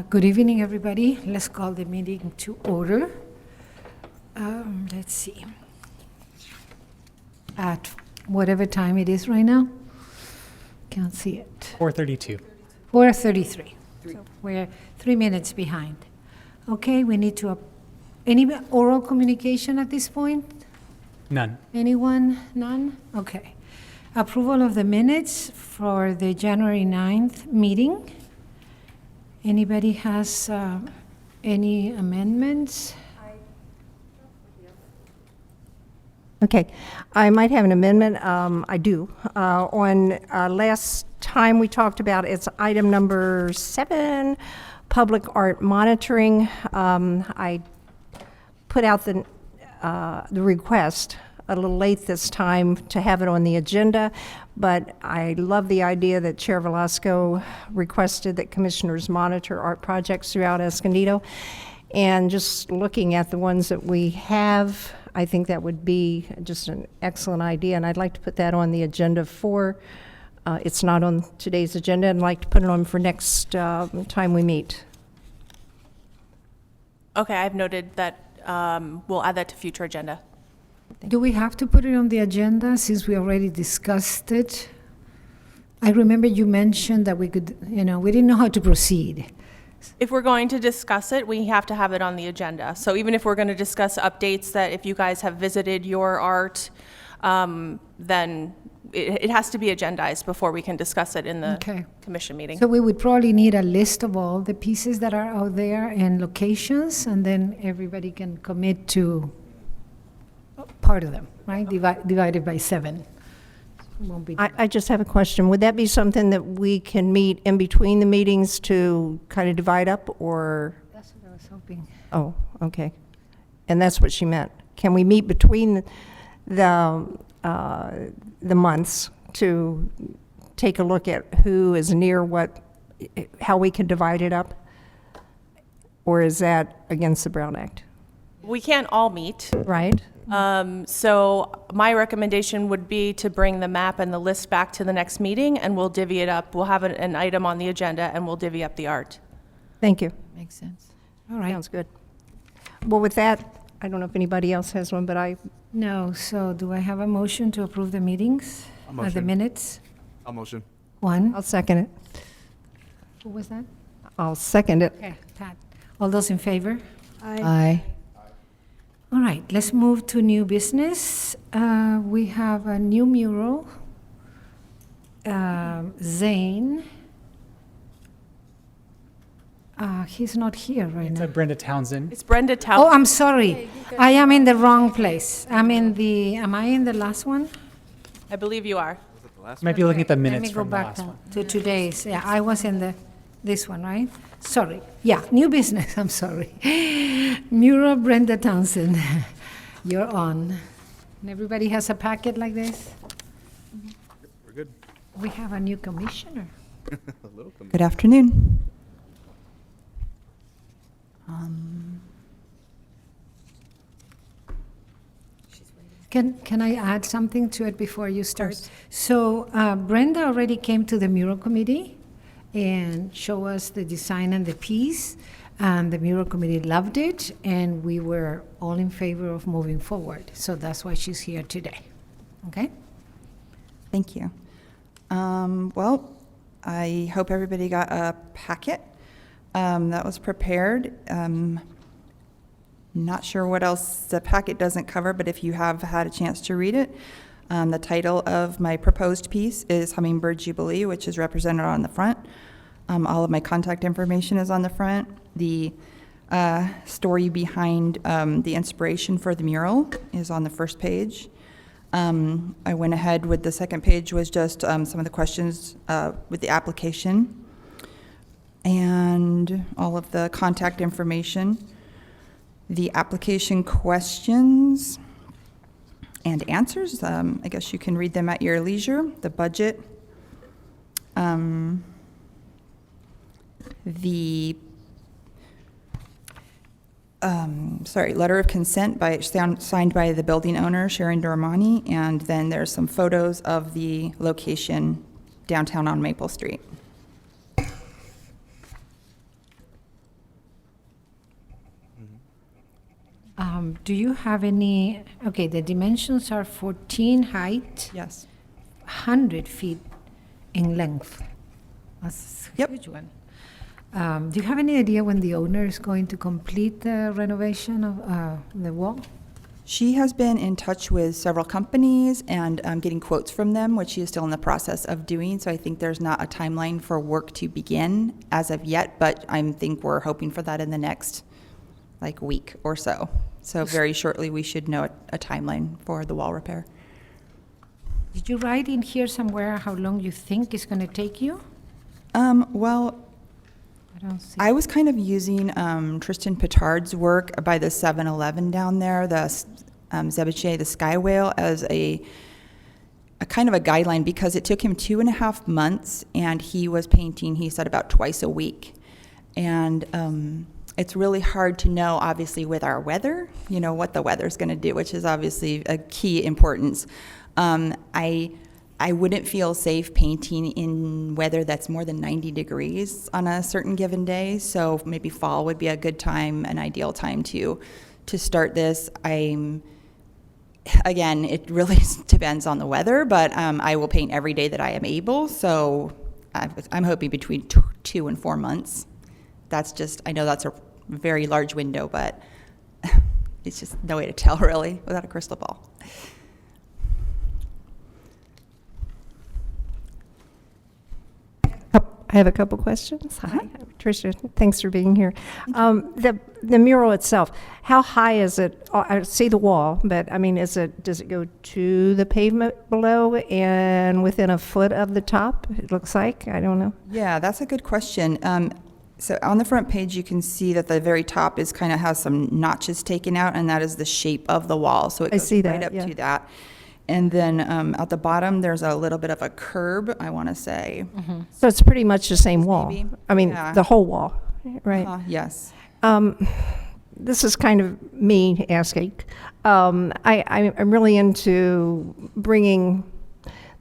Good evening, everybody. Let's call the meeting to order. Let's see. At whatever time it is right now. Can't see it. 4:32. 4:33. So we're 3 minutes behind. Okay, we need to, any oral communication at this point? None. Anyone? None? Okay. Approval of the minutes for the January 9th meeting. Anybody has any amendments? Okay, I might have an amendment. I do. On last time we talked about, it's item number 7, public art monitoring. I put out the request a little late this time to have it on the agenda, but I love the idea that Chair Velasco requested that commissioners monitor art projects throughout Escondido. And just looking at the ones that we have, I think that would be just an excellent idea, and I'd like to put that on the agenda for, it's not on today's agenda, and I'd like to put it on for next time we meet. Okay, I've noted that. We'll add that to future agenda. Do we have to put it on the agenda since we already discussed it? I remember you mentioned that we could, we didn't know how to proceed. If we're going to discuss it, we have to have it on the agenda. So even if we're going to discuss updates that if you guys have visited your art, then it has to be agendized before we can discuss it in the Okay. commission meeting. So we would probably need a list of all the pieces that are out there and locations, and then everybody can commit to part of them, right? Divided by 7. Won't be. I just have a question. Would that be something that we can meet in between the meetings to kind of divide up, or? That's what I was hoping. Oh, okay. And that's what she meant. Can we meet between the months to take a look at who is near what, how we can divide it up? Or is that against the Brown Act? We can't all meet. Right? So my recommendation would be to bring the map and the list back to the next meeting, and we'll divvy it up. We'll have an item on the agenda, and we'll divvy up the art. Thank you. Makes sense. All right. Sounds good. Well, with that, I don't know if anybody else has one, but I, No, so do I have a motion to approve the meetings? A The motion. minutes? I'll motion. One. I'll second it. Who was that? I'll second it. Okay, Pat. All those in favor? Aye. All right, let's move to new business. We have a new mural. Zane. He's not here right It's now. Brenda Townsend. It's Brenda Oh, Townsend. I'm sorry. I am in the wrong place. Am I in the last one? I believe you are. Might be looking at the Let me minutes go from the back last one. to today's. Yeah, I was in this one, right? Sorry. Yeah, new business, I'm sorry. Mural Brenda Townsend, you're on. And everybody has a packet like this? We're good. We have a new commissioner. A little Good afternoon. Can I add something to it before you start? So Brenda already came to the mural committee and showed us the design and the piece, and the mural committee loved it, and we were all in favor of moving forward. So that's why she's here today. Okay? Thank you. Well, I hope everybody got a packet that was prepared. Not sure what else the packet doesn't cover, but if you have had a chance to read it, the title of my proposed piece is Hummingbird Jubilee, which is represented on the front. All of my contact information is on the front. The story behind the inspiration for the mural is on the first page. I went ahead with the second page was just some of the questions with the application and all of the contact information. The application questions and answers, I guess you can read them at your leisure. The budget, the letter of consent signed by the building owner, Sharon Dormani, and then there's some photos of the location downtown on Maple Street. Do you have any, okay, the dimensions are 14 height, Yes. 100 feet in length. That's a Yep. huge one. Do you have any idea when the owner is going to complete the renovation of the wall? She has been in touch with several companies and getting quotes from them, which she is still in the process of doing. So I think there's not a timeline for work to begin as of yet, but I think we're hoping for that in the next week or so. So very shortly, we should know a timeline for the wall repair. Did you write in here somewhere how long you think it's going to take you? Well, I don't see. I was kind of using Tristan Petard's work by the 7-Eleven down there, the Zebuche, the Sky Whale, as a kind of a guideline because it took him 2.5 months and he was painting, he said, about twice a week. And it's really hard to know, obviously, with our weather, what the weather's going to do, which is obviously a key importance. I wouldn't feel safe painting in weather that's more than 90 degrees on a certain given day. So maybe fall would be a good time, an ideal time to start this. Again, it really depends on the weather, but I will paint every day that I am able. So I'm hoping between 2 and 4 months. I know that's a very large window, but it's just no way to tell really without a crystal ball. I have a couple questions. Hi, Tricia. Thanks for being here. The mural itself, how high is it? I see the wall, but I mean, does it go to the pavement below and within a foot of the top? It looks like. I don't know. Yeah, that's a good question. So on the front page, you can see that the very top has some notches taken out, and that is the shape of the wall. So it I goes see that, right up yeah. to that. And then at the bottom, there's a little bit of a curb, I want to say. So it's pretty much the same wall. Maybe. I mean, Yeah. the whole wall, right? Yes. This is kind of me asking. I'm really into bringing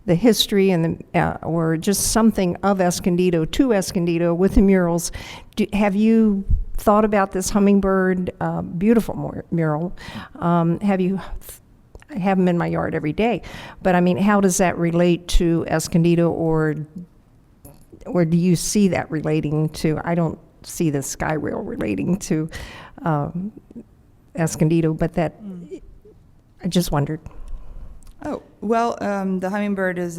the history and or just something of Escondido to Escondido with the murals. Have you thought about this hummingbird, beautiful mural? I have them in my yard every day, but I mean, how does that relate to Escondido, or do you see that relating to? I don't see the sky rail relating to Escondido, but that I just wondered. Oh, well, the hummingbird is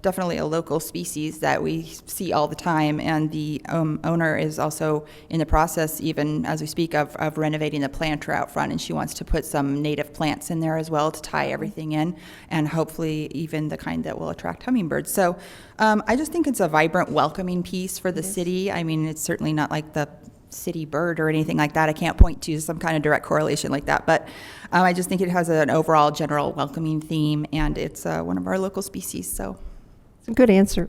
definitely a local species that we see all the time, and the owner is also in the process, even as we speak, of renovating the planter out front, and she wants to put some native plants in there as well to tie everything in, and hopefully even the kind that will attract hummingbirds. So I just think it's a vibrant, welcoming piece for the city. I mean, it's certainly not like the city bird or anything like that. I can't point to some kind of direct correlation like that, but I just think it has an overall general welcoming theme, and it's one of our local species. So It's a good answer.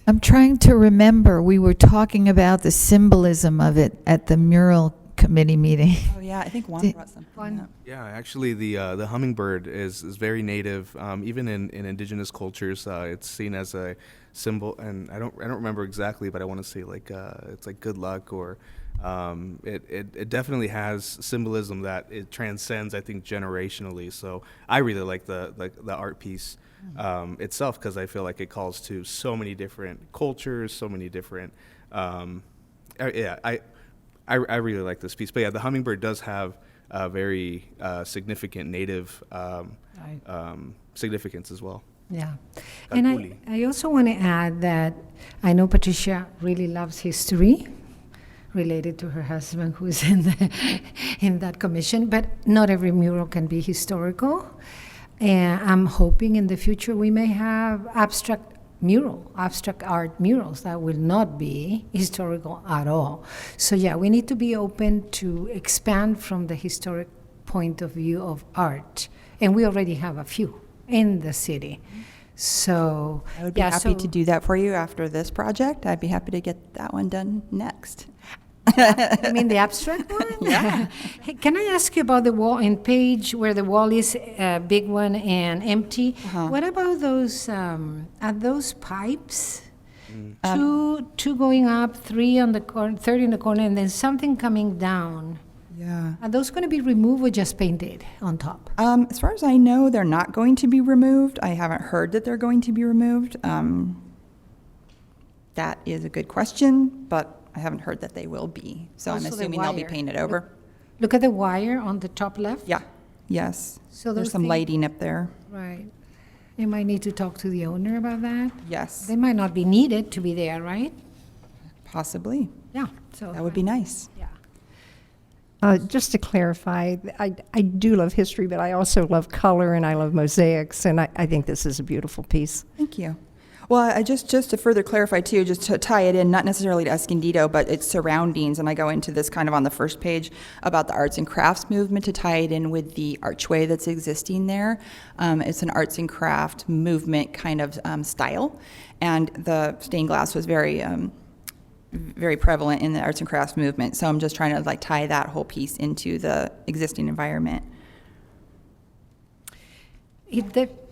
I'm trying to remember, we were talking about the symbolism of it at the mural committee meeting. oh yeah, I think Juan brought something up. Yeah, actually, the hummingbird is very native. Even in indigenous cultures, it's seen as a symbol, and I don't remember exactly, but I want to say it's like good luck, or it definitely has symbolism that it transcends, I think, generationally. So I really like the art piece itself, because I feel like it calls to so many different cultures, so many different. I really like this piece, but yeah, the hummingbird does have a very significant native significance as well. Yeah. And I also want to add that I know Patricia really loves history related to her husband who's in that commission, but not every mural can be historical. And I'm hoping in the future we may have abstract art murals that will not be historical at all. So yeah, we need to be open to expand from the historic point of view of art. And we already have a few in the city. So I would be happy to do that for you after this project. I'd be happy to get that one done next. I mean the abstract one? Yeah. Hey, can I ask you about the wall in page where the wall is a big one and empty? What about those, are those pipes? Two going up, third in the corner, and then something coming down. Yeah. Are those going to be removed or just painted on top? As far as I know, they're not going to be removed. I haven't heard that they're going to be removed. That is a good question, but I haven't heard that they will be. So I'm Also the assuming they'll be wire. painted over. Look at the wire on the top left. Yeah, yes. So There's those some things- lighting up there. Right. You might need to talk to the owner about that. Yes, They might not be needed to be there, right? possibly. Yeah, so. That would be nice. Yeah. Just to clarify, I do love history, but I also love color and I love mosaics, and I think this is a beautiful piece. Thank you. Well, just to further clarify too, just to tie it in, not necessarily to Escondido, but its surroundings, and I go into this kind of on the first page about the arts and crafts movement to tie it in with the archway that's existing there. It's an arts and craft movement kind of style, and the stained glass was very prevalent in the arts and crafts movement. So I'm just trying to like tie that whole piece into the existing environment. Yeah,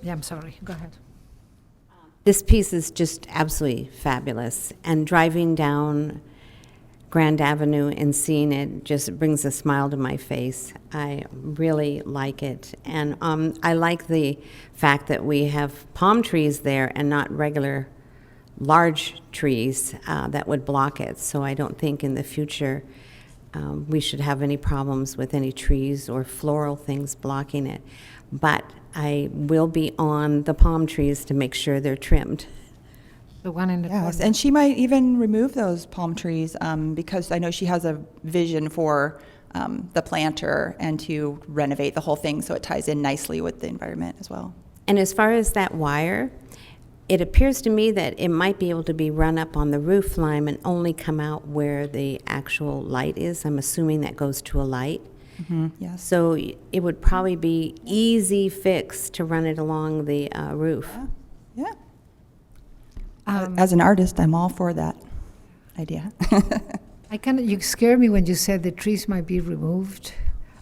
I'm sorry, go ahead. This piece is just absolutely fabulous, and driving down Grand Avenue and seeing it just brings a smile to my face. I really like it, and I like the fact that we have palm trees there and not regular large trees that would block it. So I don't think in the future we should have any problems with any trees or floral things blocking it. But I will be on the palm trees to make sure they're trimmed. The one in the Yes, corner. and she might even remove those palm trees because I know she has a vision for the planter and to renovate the whole thing so it ties in nicely with the environment as well. And as far as that wire, it appears to me that it might be able to be run up on the roof line and only come out where the actual light is. I'm assuming that goes to a light. Yes. So it would probably be easy fix to run it along the roof. Yeah. As an artist, I'm all for that idea. You scared me when you said the trees might be removed.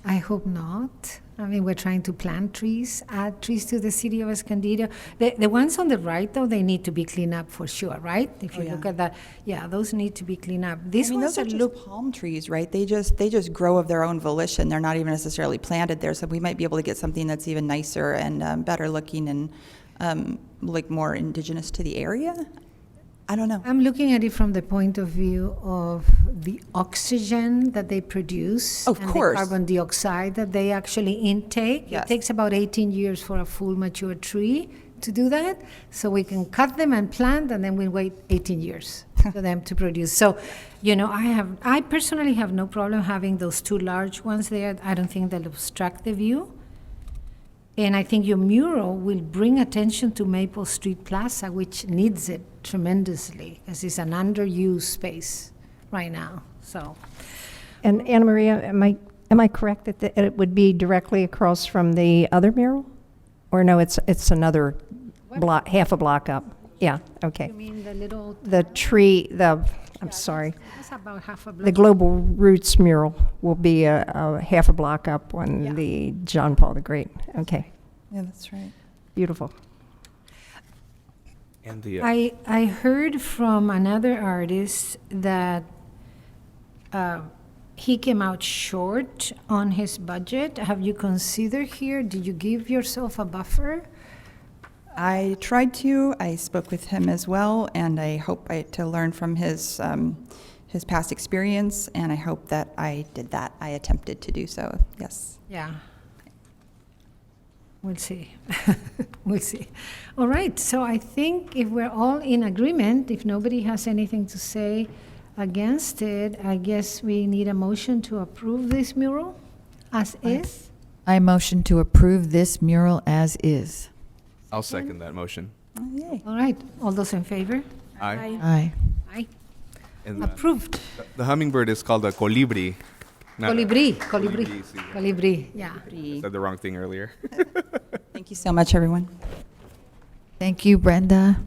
I hope not. I mean, we're trying to plant trees, add trees to the city of Escondido. The ones on the right, though, they need to be cleaned up for sure, right? If you look at that, yeah, those need to be cleaned up. These ones those are that just look, palm trees, right? They just grow of their own volition. They're not even necessarily planted there, so we might be able to get something that's even nicer and better looking and like more indigenous to the area. I don't know. I'm looking at it from the point of view of the oxygen that they produce. Of and course. the carbon dioxide that they actually intake. Yes. It takes about 18 years for a full mature tree to do that. So we can cut them and plant, and then we wait 18 years for them to produce. So, I personally have no problem having those two large ones there. I don't think they'll obstruct the view. And I think your mural will bring attention to Maple Street Plaza, which needs it tremendously, because it's an underused space right now, so. And Anna Maria, am I correct that it would be directly across from the other mural? Or no, it's another block, half a block up? Yeah, okay. You mean the little, The tree, I'm sorry, that's about half a block. the Global Roots mural will be a half a block up on the John Paul the Great. Okay, Yeah, that's right. beautiful. And the I heard from another artist that he came out short on his budget. Have you considered here, did you give yourself a buffer? I tried to. I spoke with him as well, and I hope to learn from his past experience, and I hope that I did that. I attempted to do so, yes. Yeah. We'll see. We'll see. All right, so I think if we're all in agreement, if nobody has anything to say against it, I guess we need a motion to approve this mural as is. I motion to approve this mural as is. I'll second that motion. Oh, yay. All right, all those in favor? Aye. Aye. Aye. And Approved. the hummingbird is called a colibri. not a- Colibri, sí. colibri, yeah. I said the wrong thing earlier. Thank you so much, everyone. Thank you, Brenda.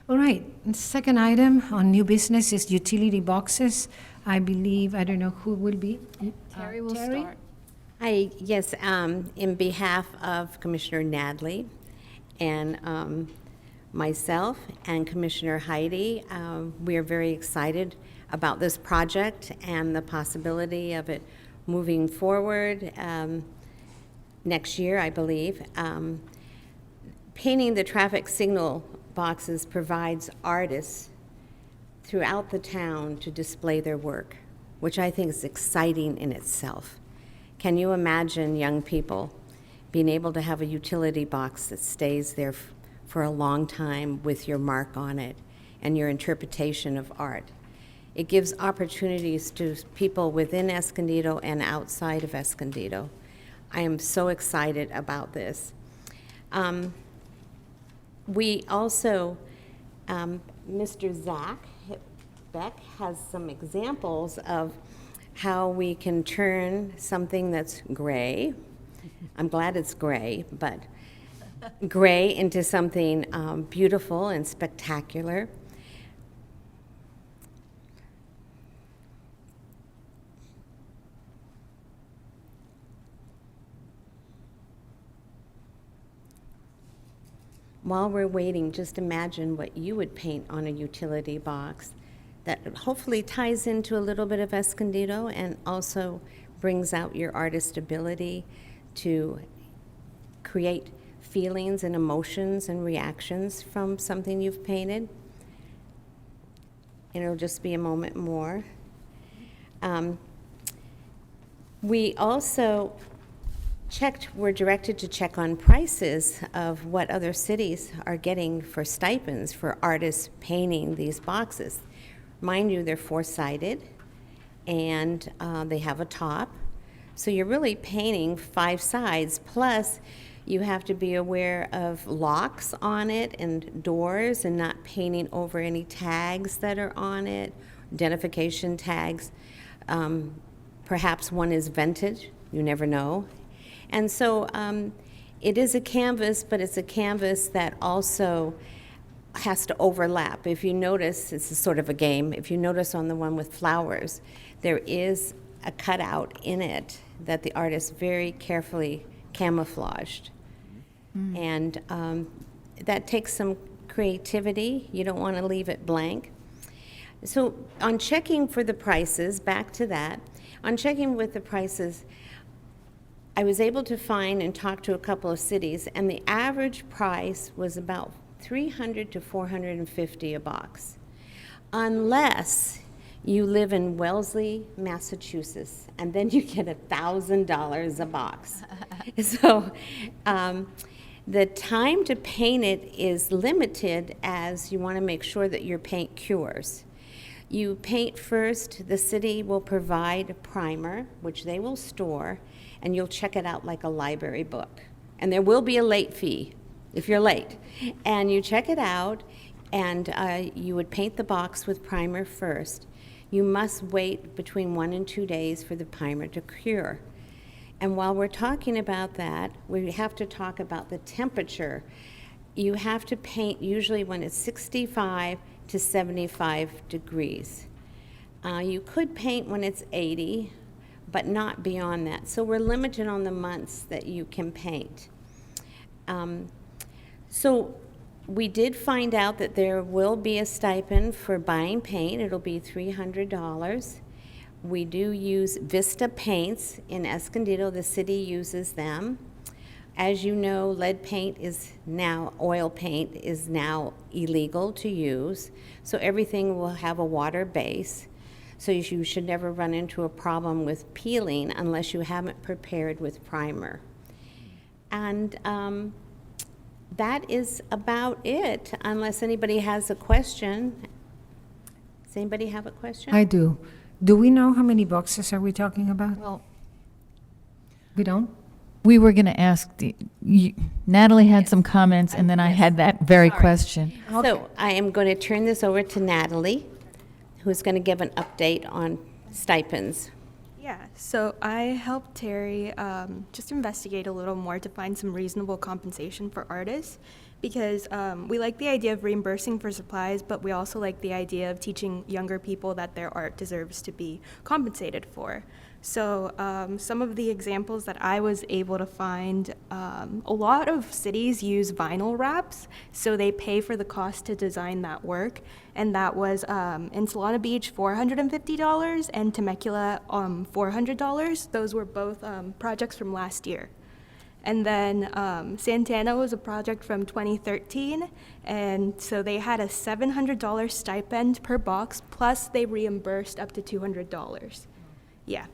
All right, and second item on new business is utility boxes. I believe, I don't know who will be. Terry will start. Hi, yes, in behalf of Commissioner Nadley and myself and Commissioner Heidi, we are very excited about this project and the possibility of it moving forward next year, I believe. Painting the traffic signal boxes provides artists throughout the town to display their work, which I think is exciting in itself. Can you imagine young people being able to have a utility box that stays there for a long time with your mark on it and your interpretation of art? It gives opportunities to people within Escondido and outside of Escondido. I am so excited about this. We also, Mr. Zach Beck has some examples of how we can turn something that's gray, I'm glad it's gray, but gray into something beautiful and spectacular. While we're waiting, just imagine what you would paint on a utility box that hopefully ties into a little bit of Escondido and also brings out your artist ability to create feelings and emotions and reactions from something you've painted. And it'll just be a moment more. We also we're directed to check on prices of what other cities are getting for stipends for artists painting these boxes. Mind you, they're four-sided, and they have a top. So you're really painting 5 sides, plus you have to be aware of locks on it and doors and not painting over any tags that are on it, identification tags. Perhaps one is vented, you never know. And so it is a canvas, but it's a canvas that also has to overlap. If you notice, it's a sort of a game. If you notice on the one with flowers, there is a cutout in it that the artist very carefully camouflaged. And that takes some creativity. You don't want to leave it blank. So on checking for the prices, back to that, on checking with the prices, I was able to find and talk to a couple of cities, and the average price was about $300 to $450 a box, unless you live in Wellesley, Massachusetts, and then you get $1,000 a box. So the time to paint it is limited, as you want to make sure that your paint cures. You paint first, the city will provide a primer, which they will store, and you'll check it out like a library book. And there will be a late fee if you're late. And you check it out, and you would paint the box with primer first. You must wait between 1 and 2 days for the primer to cure. And while we're talking about that, we have to talk about the temperature. You have to paint usually when it's 65 to 75 degrees. You could paint when it's 80, but not beyond that. So we're limited on the months that you can paint. So we did find out that there will be a stipend for buying paint. It'll be $300. We do use Vista paints in Escondido. The city uses them. As you know, lead paint is now, oil paint is now illegal to use. So everything will have a water base. So you should never run into a problem with peeling unless you haven't prepared with primer. And that is about it, unless anybody has a question. Does anybody have a question? I do. Do we know how many boxes are we talking about? Well, We don't? we were going to ask, Natalie had some comments, and then I had that very question. So I am going to turn this over to Natalie, who's going to give an update on stipends. Yeah, so I helped Terry just investigate a little more to find some reasonable compensation for artists. because we like the idea of reimbursing for supplies, but we also like the idea of teaching younger people that their art deserves to be compensated for. So some of the examples that I was able to find, a lot of cities use vinyl wraps, so they pay for the cost to design that work. And that was in Solana Beach, $450, and Temecula, $400. Those were both projects from last year. And then Santana was a project from 2013, and so they had a $700 stipend per box, plus they reimbursed up to $200. Yeah.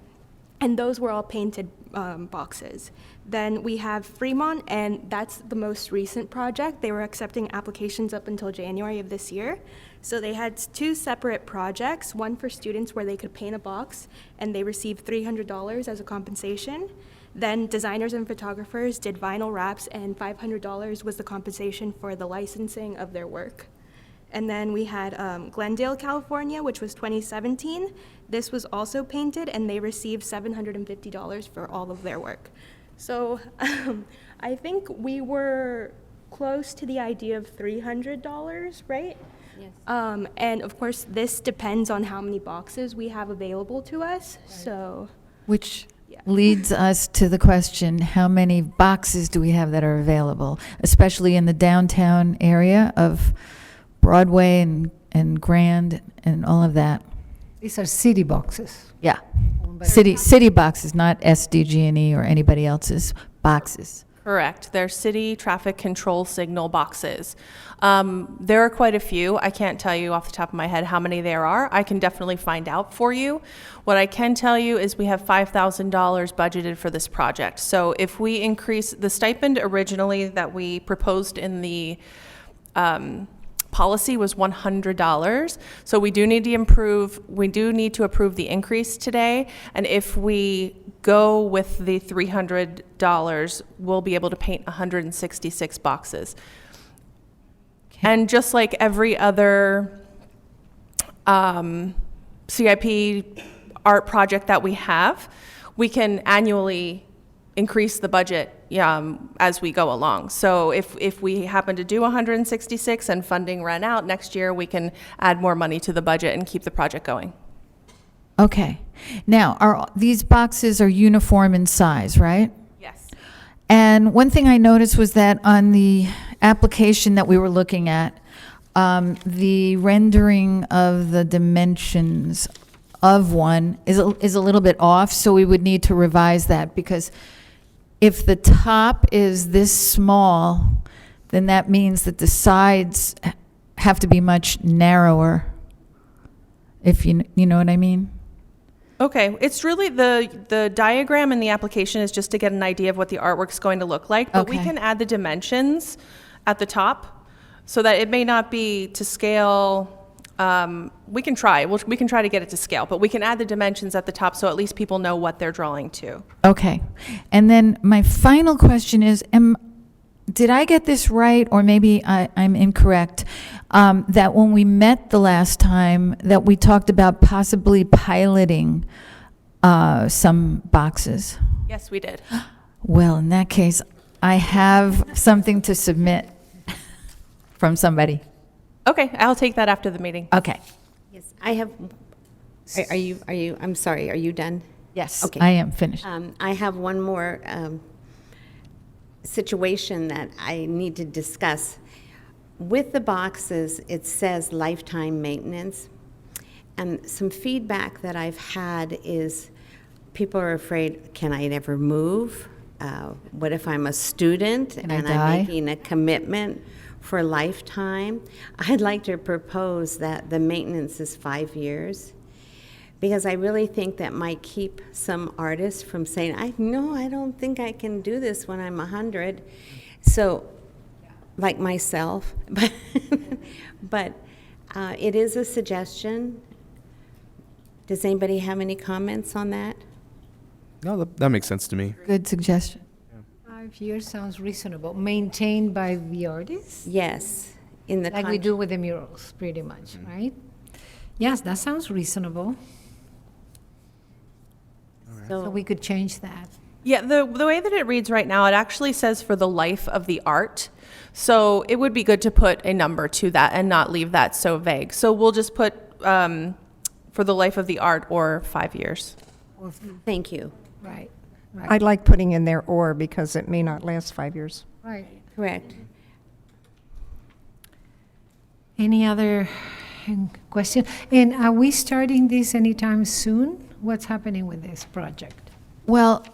And those were all painted boxes. Then we have Fremont, and that's the most recent project. They were accepting applications up until January of this year. So they had 2 separate projects, one for students where they could paint a box, and they received $300 as a compensation. Then designers and photographers did vinyl wraps, and $500 was the compensation for the licensing of their work. And then we had Glendale, California, which was 2017. This was also painted, and they received $750 for all of their work. So I think we were close to the idea of $300, right? Yes. And of course, this depends on how many boxes we have available to us. So, Which yeah. leads us to the question, how many boxes do we have that are available, especially in the downtown area of Broadway and Grand and all of that? These are city boxes. Yeah, owned by- city boxes, not SDG&E or anybody else's boxes. Correct. They're city traffic control signal boxes. There are quite a few. I can't tell you off the top of my head how many there are. I can definitely find out for you. What I can tell you is we have $5,000 budgeted for this project. So if we increase the stipend originally that we proposed in the policy was $100. So we do need to approve the increase today. And if we go with the $300, we'll be able to paint 166 boxes. And just like every other CIP art project that we have, we can annually increase the budget as we go along. So if we happen to do 166 and funding ran out next year, we can add more money to the budget and keep the project going. Okay. Now, these boxes are uniform in size, right? Yes. And one thing I noticed was that on the application that we were looking at, the rendering of the dimensions of one is a little bit off, so we would need to revise that, because if the top is this small, then that means that the sides have to be much narrower, if you know what I mean? Okay, it's really the diagram in the application is just to get an idea of what the artwork's going to look like, but we Okay. can add the dimensions at the top so that it may not be to scale. We can try. We can try to get it to scale, but we can add the dimensions at the top so at least people know what they're drawing to. Okay. And then my final question is, did I get this right, or maybe I'm incorrect, that when we met the last time, that we talked about possibly piloting some boxes? Yes, we did. Well, in that case, I have something to submit from somebody. Okay, I'll take that after the meeting. Okay. Yes, I have, are you, I'm sorry, are you done? Yes, Okay. I am finished. I have one more situation that I need to discuss. With the boxes, it says lifetime maintenance. And some feedback that I've had is people are afraid, can I ever move? What if I'm a student Can I and die? I'm making a commitment for a lifetime? I'd like to propose that the maintenance is 5 years, because I really think that might keep some artists from saying, I don't think I can do this when I'm 100. So, like myself, but it is a suggestion. Does anybody have any comments on that? No, that makes sense to me. Good suggestion. 5 years sounds reasonable. Maintained by the artist? Yes, in the Like we do with the murals, pretty much, right? Yes, that sounds reasonable. So we could change that. Yeah, the way that it reads right now, it actually says for the life of the art. So it would be good to put a number to that and not leave that so vague. So we'll just put for the life of the art or 5 years. Thank you. Right, I'd like putting in there "or" because it may not last 5 years. right. Correct. Any other question? And are we starting this anytime soon? What's happening with this project? Well,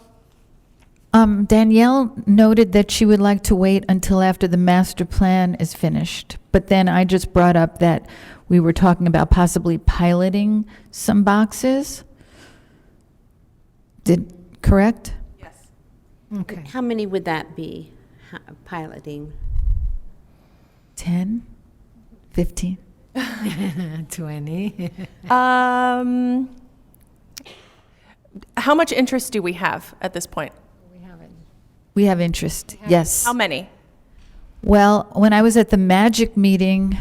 Danielle noted that she would like to wait until after the master plan is finished. But then I just brought up that we were talking about possibly piloting some boxes. Correct? Yes. Okay. How many would that be, piloting? 10? 15? 20. How much interest do we have at this point? We haven't. We have interest, yes. How many? Well, when I was at the Magic meeting,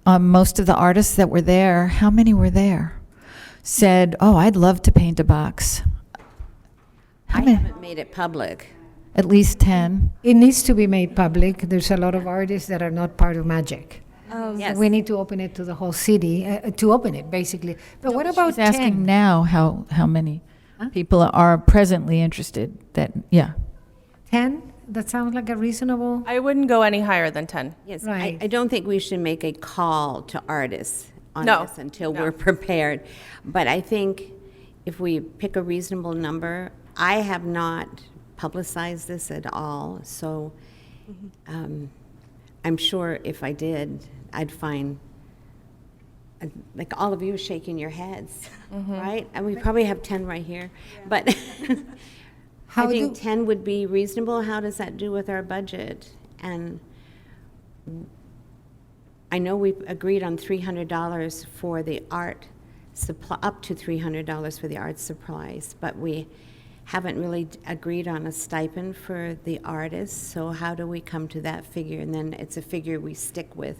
most of the artists that were there, how many were there? Said, "Oh, I'd love to paint a box." How I many? haven't made it public. At least 10. It needs to be made public. There's a lot of artists that are not part of Magic. Yes. We need to open it to the whole city, to open it, basically. But what about She's asking 10? now how many people are presently interested. That, yeah. 10? That sounds like a reasonable, I wouldn't go any higher than 10. Yes, Right. I don't think we should make a call to artists on No, this until no. we're prepared. But I think if we pick a reasonable number, I have not publicized this at all, so I'm sure if I did, I'd find, like all of you shaking your heads, right? And we probably have 10 right here, but I How think do- 10 would be reasonable. How does that do with our budget? And I know we've agreed on $300 for the art supply, up to $300 for the art supplies, but we haven't really agreed on a stipend for the artists. So how do we come to that figure? And then it's a figure we stick with.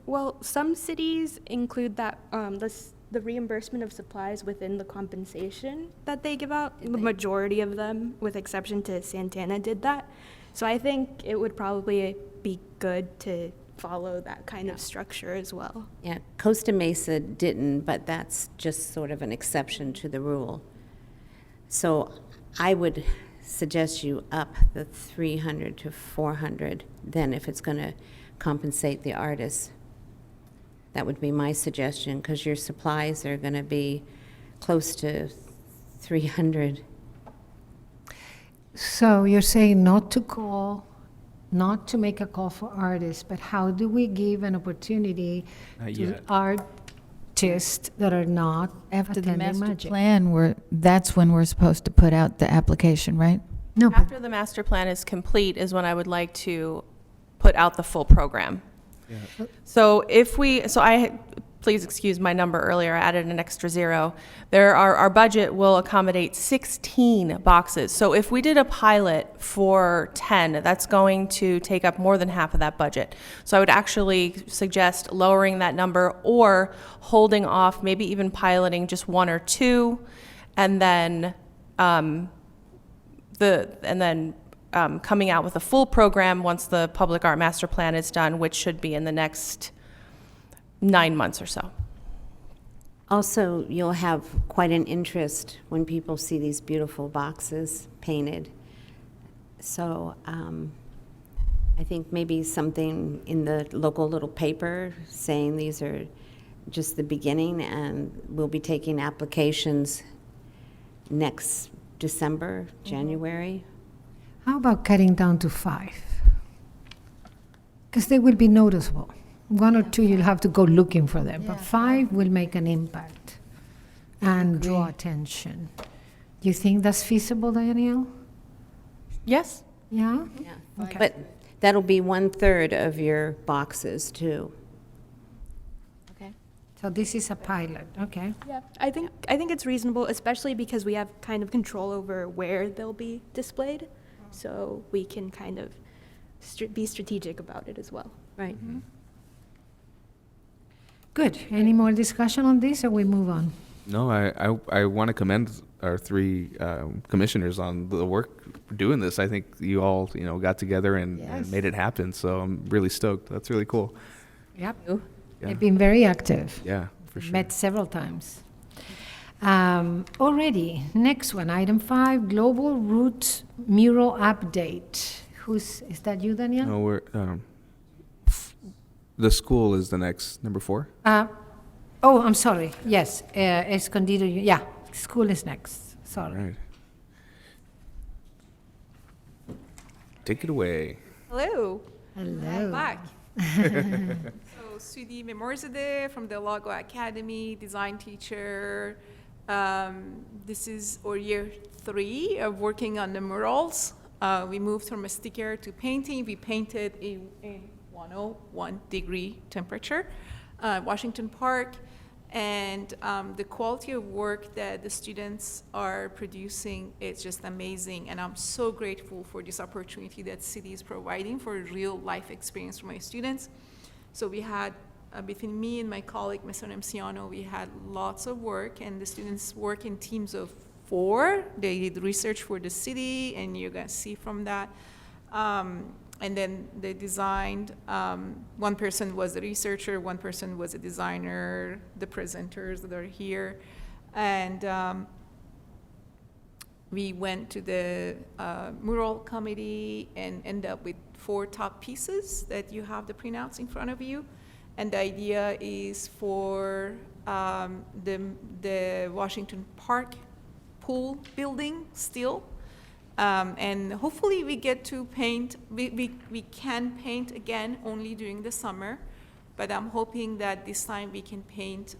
Well, some cities include that the reimbursement of supplies within the compensation that they give out. The majority of them, with exception to Santana, did that. So I think it would probably be good to follow that kind of structure as well. Yeah, Costa Mesa didn't, but that's just sort of an exception to the rule. So I would suggest you up the 300 to 400, then if it's going to compensate the artists. That would be my suggestion, because your supplies are going to be close to 300. So you're saying not to make a call for artists, but how do we give an opportunity Not to yet. artists that are not After the attending master Magic? plan, that's when we're supposed to put out the application, right? No, but After the master plan is complete is when I would like to put out the full program. So please excuse my number earlier, I added an extra 0. Our budget will accommodate 16 boxes. So if we did a pilot for 10, that's going to take up more than half of that budget. So I would actually suggest lowering that number or holding off, maybe even piloting just 1 or 2, and then coming out with a full program once the public art master plan is done, which should be in the next 9 months or so. Also, you'll have quite an interest when people see these beautiful boxes painted. So I think maybe something in the local little paper saying these are just the beginning, and we'll be taking applications next December, January. how about cutting down to 5? Because they will be noticeable. 1 or 2, you'll have to go looking for them, but 5 will make an impact and draw attention. Do you think that's feasible, Danielle? Yes? Yeah? Yeah. But that'll be 1/3 of your boxes, too. So this is a pilot, okay. Yeah, I think it's reasonable, especially because we have kind of control over where they'll be displayed, so we can kind of be strategic about it as well. Right. Good. Any more discussion on this, or we move on? No, I want to commend our three commissioners on the work doing this. I think you all, got together and Yes. made it happen. So I'm really stoked. That's really cool. Yep. Yeah. They've been very active. Yeah, for sure. Met several times. Already, next one, item 5, Global Route Mural Update. Is that you, Daniel? No, the school is the next, number 4. Oh, I'm sorry. Yes, Escondido, yeah, school is next. All Sorry. right. Take it away. Hello. Hello. I'm back. So, Sudi Memorzadeh from the Logo Academy, design teacher. This is our year 3 of working on the murals. We moved from a sticker to painting. We painted in 101-degree temperature, Washington Park. And the quality of work that the students are producing is just amazing. And I'm so grateful for this opportunity that city is providing for a real life experience for my students. So we had, between me and my colleague, Mr. Nemciano, we had lots of work, and the students work in teams of 4. They did research for the city, and you're gonna see from that. And then they designed, one person was a researcher, one person was a designer, the presenters that are here. And we went to the mural committee and ended up with 4 top pieces that you have the printouts in front of you. And the idea is for the Washington Park pool building still. And hopefully we get to paint, we can paint again only during the summer, but I'm hoping that this time we can paint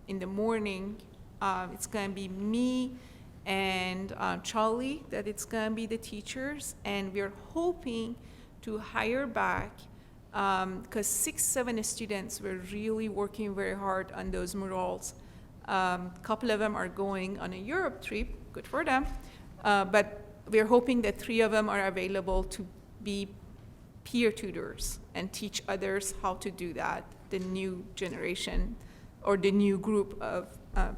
in the morning. It's gonna be me and Charlie, that it's gonna be the teachers, and we're hoping to hire back, because 6-7 students were really working very hard on those murals. Couple of them are going on a Europe trip, good for them, but we're hoping that 3 of them are available to be peer tutors and teach others how to do that, the new generation or the new group of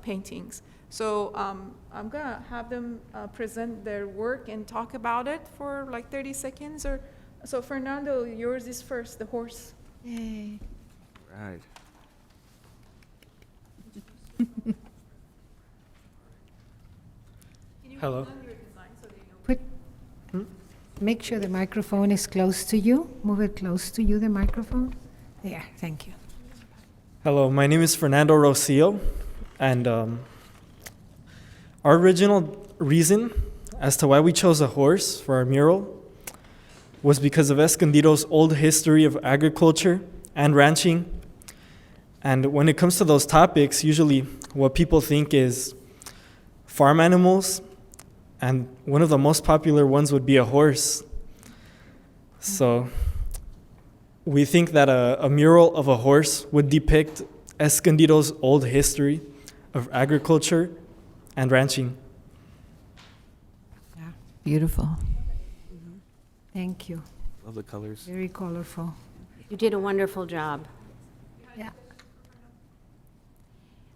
paintings. So I'm gonna have them present their work and talk about it for like 30 seconds. So Fernando, yours is first, the horse. Yay. Right. Hello. Make sure the microphone is close to you. Move it close to you, the microphone. There, thank you. Hello, my name is Fernando Rocio, and our original reason as to why we chose a horse for our mural was because of Escondido's old history of agriculture and ranching. And when it comes to those topics, usually what people think is farm animals, and one of the most popular ones would be a horse. So we think that a mural of a horse would depict Escondido's old history of agriculture and ranching. Yeah, Beautiful. thank you. Love the colors. Very colorful. You did a wonderful job. Yeah.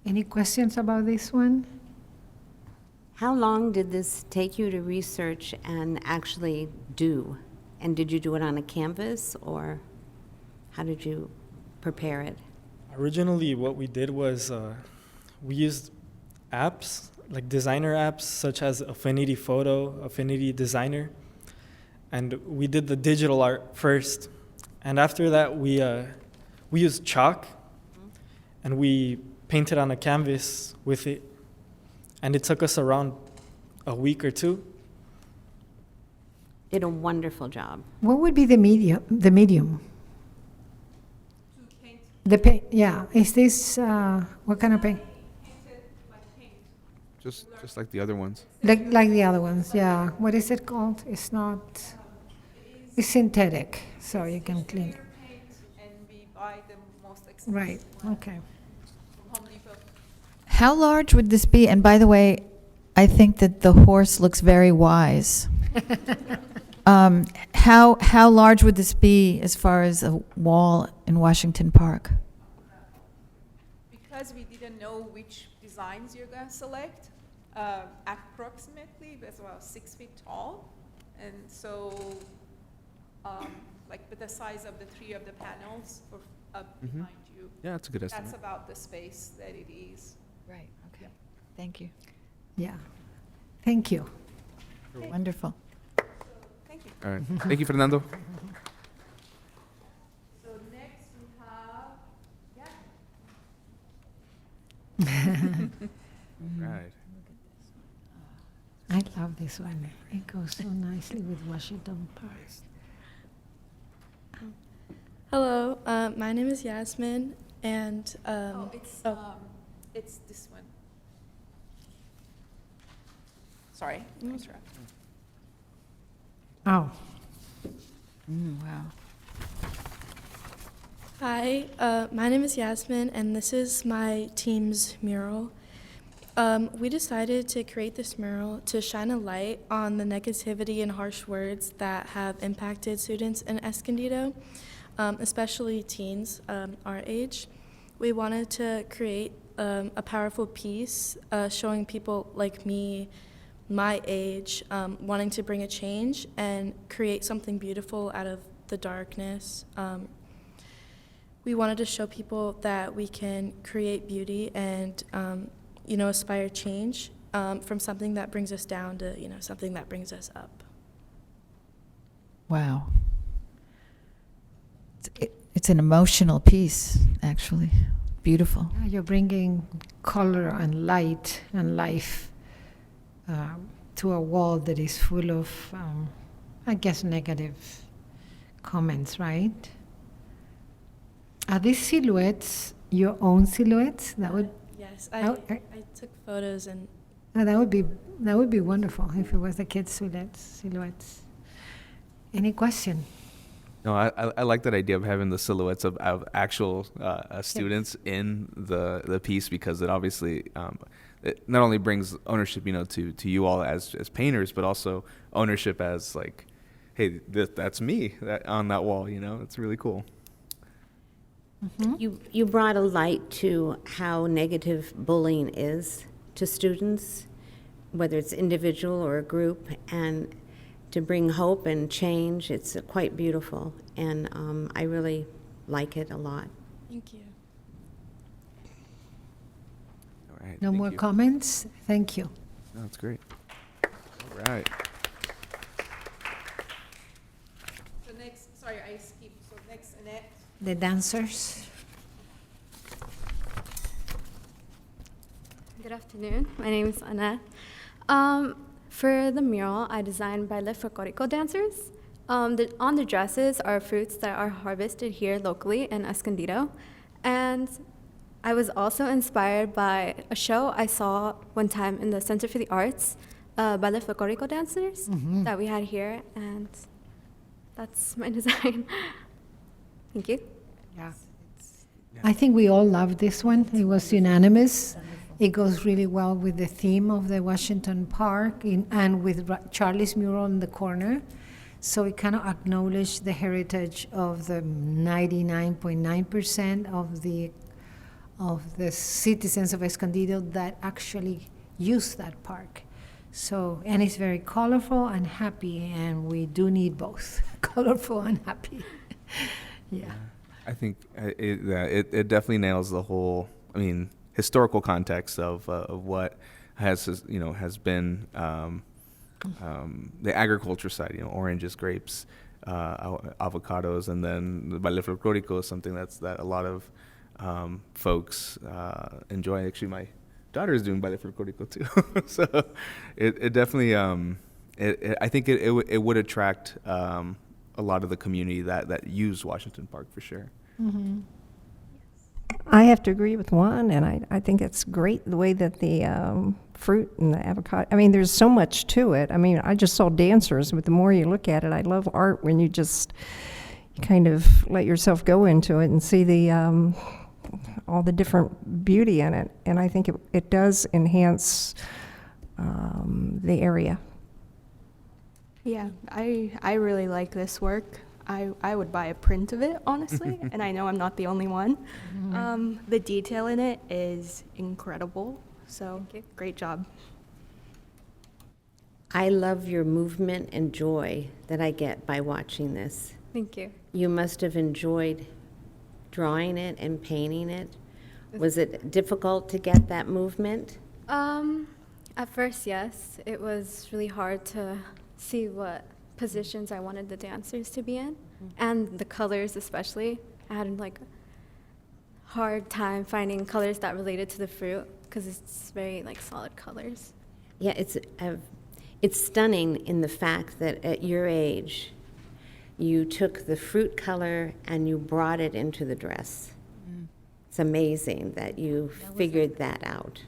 Any questions about this one? How long did this take you to research and actually do? And did you do it on a canvas, or how did you prepare it? Originally, what we did was we used apps, like designer apps, such as Affinity Photo, Affinity Designer, and we did the digital art first. And after that, we used chalk, and we painted on a canvas with it. And it took us around a week or 2. Did a wonderful job. What would be the medium? The medium? The paint, yeah. Is this, what kind of paint? Just like the other ones. Like the other ones, yeah. What is it called? It's not, it's synthetic, so you can clean it. And we buy the most expensive Right, one okay. from Home Depot. How large would this be? And by the way, I think that the horse looks very wise. How large would this be as far as a wall in Washington Park? because we didn't know which designs you're gonna select, approximately, it was about 6 feet tall. And so, like with the size of the 3 of the panels for up behind you, Yeah, that's a good estimate. that's about the space that it is. Right, okay. Thank you. Yeah. Thank you. Wonderful. Thank you. All right. Thank you, Fernando. So next we have, Right. I love this one. It goes so nicely with Washington Park. Hello, my name is Yasmin, and it's this one. Sorry, interrupt. Oh, Wow. hi, my name is Yasmin, and this is my team's mural. We decided to create this mural to shine a light on the negativity and harsh words that have impacted students in Escondido, especially teens our age. We wanted to create a powerful piece showing people like me, my age, wanting to bring a change and create something beautiful out of the darkness. We wanted to show people that we can create beauty and aspire change from something that brings us down to, something that brings us up. Wow. It's an emotional piece, actually. Beautiful. yeah, you're bringing color and light and life to a wall that is full of, I guess, negative comments, right? Are these silhouettes your own silhouettes? That would Yes, I- I took photos and that would be wonderful if it was the kids' silhouettes. Any question? No, I like that idea of having the silhouettes of actual students in the piece, because it obviously it not only brings ownership, to you all as painters, but also ownership as like, hey, that's me on that wall. It's really cool. You brought a light to how negative bullying is to students, whether it's individual or a group, and to bring hope and change. It's quite beautiful, and I really like it a lot. thank you. All right. No thank more you. comments? Thank you. No, that's great. All right. So next, sorry, I skipped. So next, Annette. The dancers. Good afternoon. My name is Anna. For the mural, I designed by Folklorico dancers. On the dresses are fruits that are harvested here locally in Escondido. And I was also inspired by a show I saw one time in the Center for the Arts by Folklorico dancers that we had here. And that's my design. Thank you. Yeah. I think we all loved this one. It was unanimous. It goes really well with the theme of the Washington Park and with Charlie's mural in the corner. So it kind of acknowledged the heritage of the 99.9% of the citizens of Escondido that actually use that park. So, and it's very colorful and happy, and we do need both, colorful and happy. Yeah. I think it definitely nails the whole, historical context of what has been the agriculture side, oranges, grapes, avocados, and then the Ballet Folklorico is something that a lot of folks enjoy. Actually, my daughter is doing Ballet Folklorico too, so it definitely I think it would attract a lot of the community that use Washington Park for sure. Mm-hmm. I have to agree with Juan, and I think it's great the way that the fruit and the avocado, there's so much to it. I just saw dancers, but the more you look at it, I love art when you kind of let yourself go into it and see the all the different beauty in it. And I think it does enhance the area. Yeah, I really like this work. I would buy a print of it, honestly, and I know I'm not the only one. The detail in it is incredible, so great job. I love your movement and joy that I get by watching this. Thank you. You must have enjoyed drawing it and painting it. Was it difficult to get that movement? At first, yes. It was really hard to see what positions I wanted the dancers to be in, and the colors especially. I had like a hard time finding colors that related to the fruit because it's very like solid colors. Yeah, it's stunning in the fact that at your age, you took the fruit color and you brought it into the dress. It's amazing that you figured that out.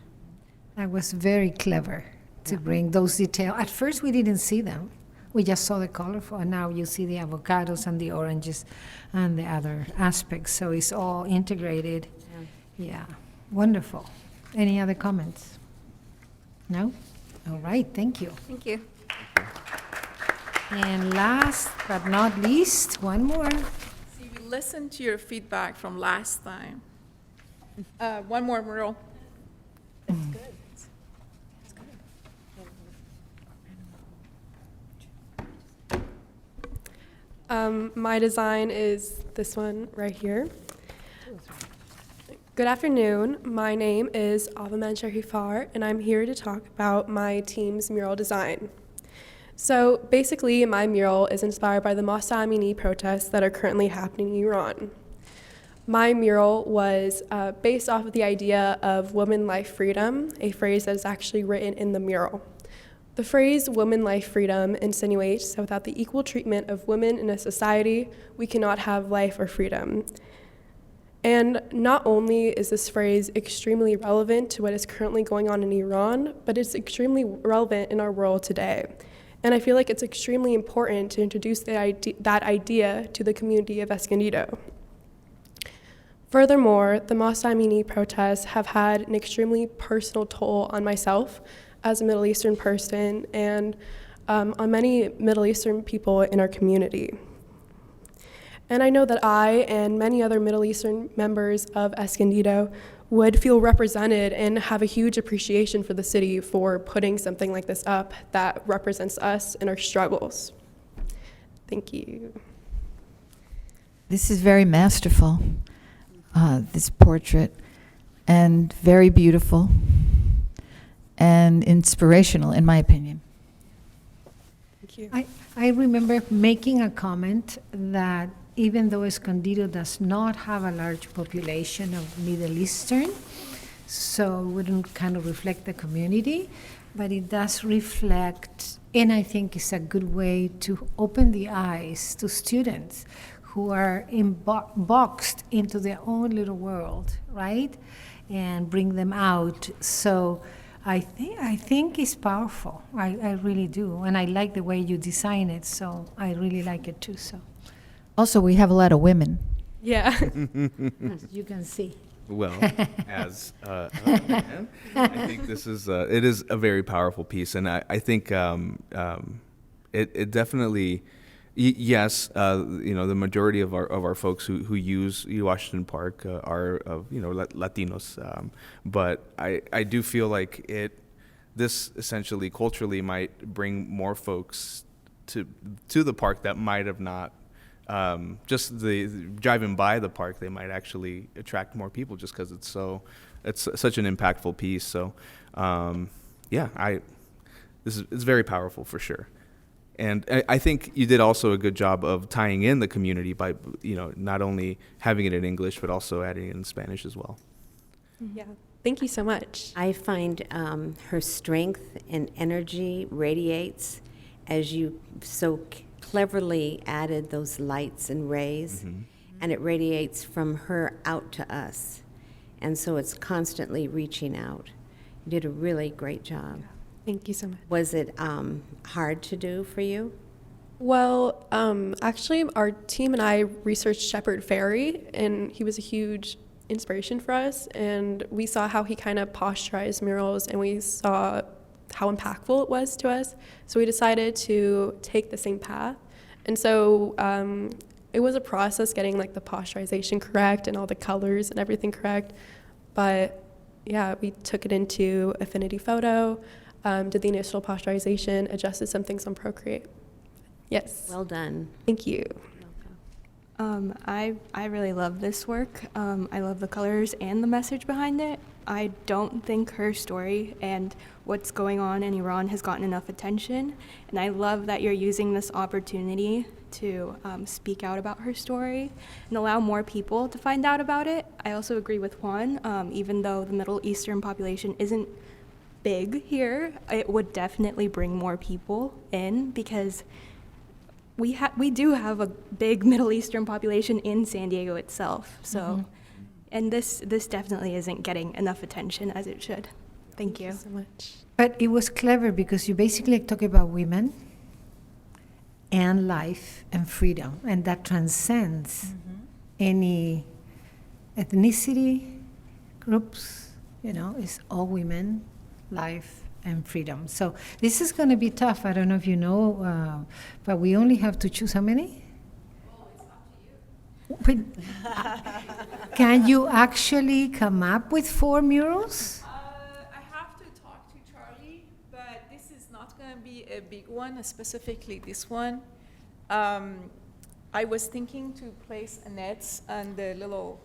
That was very clever to bring those details. At first, we didn't see them. We just saw the colorful, and now you see the avocados and the oranges and the other aspects. So it's all integrated. Yeah, wonderful. Any other comments? No? All right, thank you. Thank you. And last but not least, one more. See, we listened to your feedback from last time. One more mural. My design is this one right here. Good afternoon. My name is Avaman Sharifar, and I'm here to talk about my team's mural design. So basically, my mural is inspired by the Mahsa Amini protests that are currently happening in Iran. My mural was based off of the idea of woman, life, freedom, a phrase that is actually written in the mural. The phrase woman, life, freedom insinuates that without the equal treatment of women in a society, we cannot have life or freedom. And not only is this phrase extremely relevant to what is currently going on in Iran, but it's extremely relevant in our world today. And I feel like it's extremely important to introduce that idea to the community of Escondido. Furthermore, the Mahsa Amini protests have had an extremely personal toll on myself as a Middle Eastern person and on many Middle Eastern people in our community. And I know that I and many other Middle Eastern members of Escondido would feel represented and have a huge appreciation for the city for putting something like this up that represents us and our struggles. Thank you. This is very masterful, this portrait, and very beautiful and inspirational, in my opinion. Thank you. I remember making a comment that even though Escondido does not have a large population of Middle Eastern, so it wouldn't kind of reflect the community, but it does reflect, and I think it's a good way to open the eyes to students who are boxed into their own little world, right? And bring them out. So I think it's powerful. I really do. And I like the way you design it, so I really like it too. So Also, we have a lot of women. Yeah. as you can see. Well, as a man, I think this is it is a very powerful piece, and I think it definitely. Yes, the majority of our folks who use Washington Park are of Latinos, but I do feel like this essentially culturally might bring more folks to the park that might have not just the driving by the park. They might actually attract more people just because it's such an impactful piece. So it's very powerful for sure. And I think you did also a good job of tying in the community by, not only having it in English, but also adding it in Spanish as well. Yeah. Thank you so much. I find her strength and energy radiates as you so cleverly added those lights and rays, and it radiates from her out to us. And so it's constantly reaching out. You did a really great job. Thank you so much. Was it hard to do for you? Well, actually, our team and I researched Shepard Fairey, and he was a huge inspiration for us. And we saw how he kind of posturized murals, and we saw how impactful it was to us. So we decided to take the same path And so it was a process getting like the posturization correct and all the colors and everything correct. But yeah, we took it into Affinity Photo, did the initial posturization, adjusted some things on Procreate. Yes. Well done. Thank you. I really love this work. I love the colors and the message behind it. I don't think her story and what's going on in Iran has gotten enough attention, and I love that you're using this opportunity to speak out about her story and allow more people to find out about it. I also agree with Juan, even though the Middle Eastern population isn't big here, it would definitely bring more people in because we do have a big Middle Eastern population in San Diego itself. So, and this definitely isn't getting enough attention as it should. Thank you so much. But it was clever because you basically talk about women and life and freedom, and that transcends any ethnicity, groups, it's all women, life, and freedom. So this is going to be tough. I don't know if you know, but we only have to choose how many? Well, it's up to you. But, can you actually come up with 4 murals? I have to talk to Charlie, but this is not going to be a big one, specifically this one. I was thinking to place Annette's on the little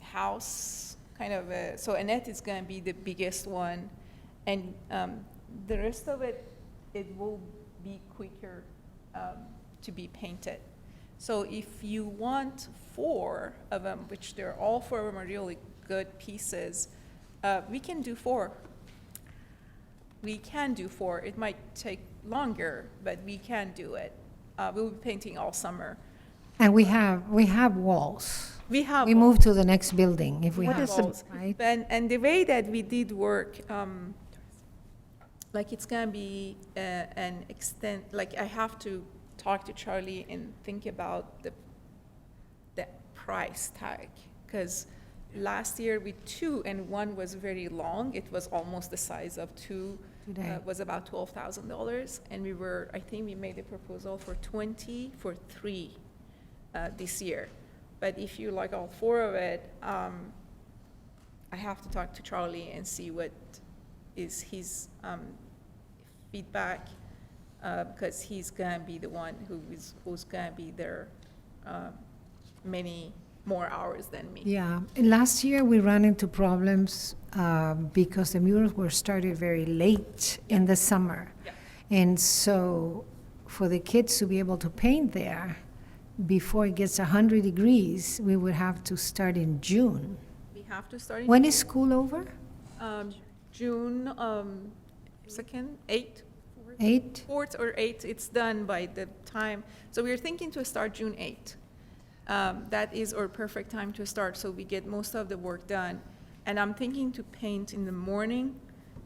house, kind of so Annette is going to be the biggest one. And the rest of it, it will be quicker to be painted. So if you want 4 of them, which they're all 4 of them are really good pieces, we can do 4. We can do 4. It might take longer, but we can do it. We'll be painting all summer. And we have walls. We have We move to the next building if we have walls. right? And the way that we did work, like it's gonna be an extent, like I have to talk to Charlie and think about the price tag, because last year with 2 and 1 was very long, it was almost the size of 2, was about $12,000, and I think we made a proposal for 20 for 3 this year. But if you like all 4 of it, I have to talk to Charlie and see what is his feedback, because he's gonna be the one who's gonna be there many more hours than me. Yeah, last year we ran into problems because the murals were started very late in the summer. Yeah. And so for the kids to be able to paint there before it gets 100 degrees, we would have to start in June. We have to start in When is school over? June 2nd, 8th. 8? 4th or 8th, it's done by the time. So we're thinking to start June 8th. That is our perfect time to start, so we get most of the work done. And I'm thinking to paint in the morning.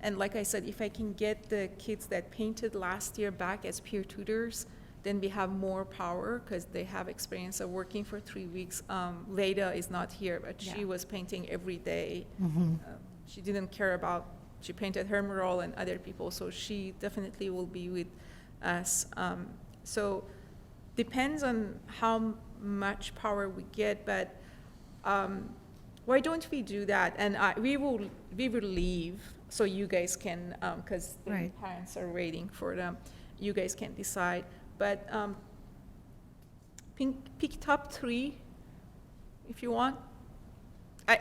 And like I said, if I can get the kids that painted last year back as peer tutors, then we have more power because they have experience of working for 3 weeks. Veda is not here, but she was painting every day. She didn't care about, she painted her mural and other people, so she definitely will be with us. So depends on how much power we get, but why don't we do that? And we will leave so you guys can, because the parents are waiting for them. You guys can decide. But pick top 3 if you want.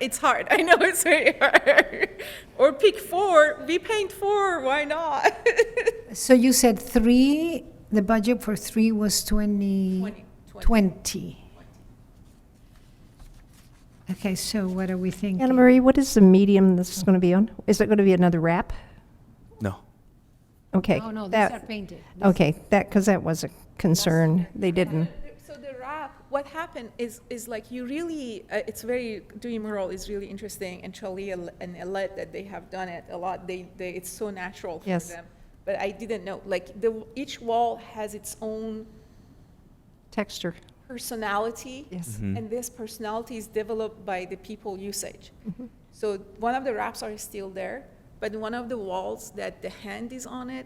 It's hard. I know it's very hard. Or pick 4. We paint 4. Why not? So you said 3, the budget for 3 was 20. Okay, so what are we thinking? Anna Marie, what is the medium this is going to be on? Is it going to be another wrap? No. Okay. Oh, no, these that- are painted. Okay, because that was a concern. They didn't. So the wrap, what happened is like you really, doing mural is really interesting, and Charlie and Alette, that they have done it a lot, it's so natural for Yes. them. But I didn't know, like each wall has its own Texture. personality, Yes. and this personality is developed by the people usage. So one of the wraps are still there, but one of the walls that the hand is on it,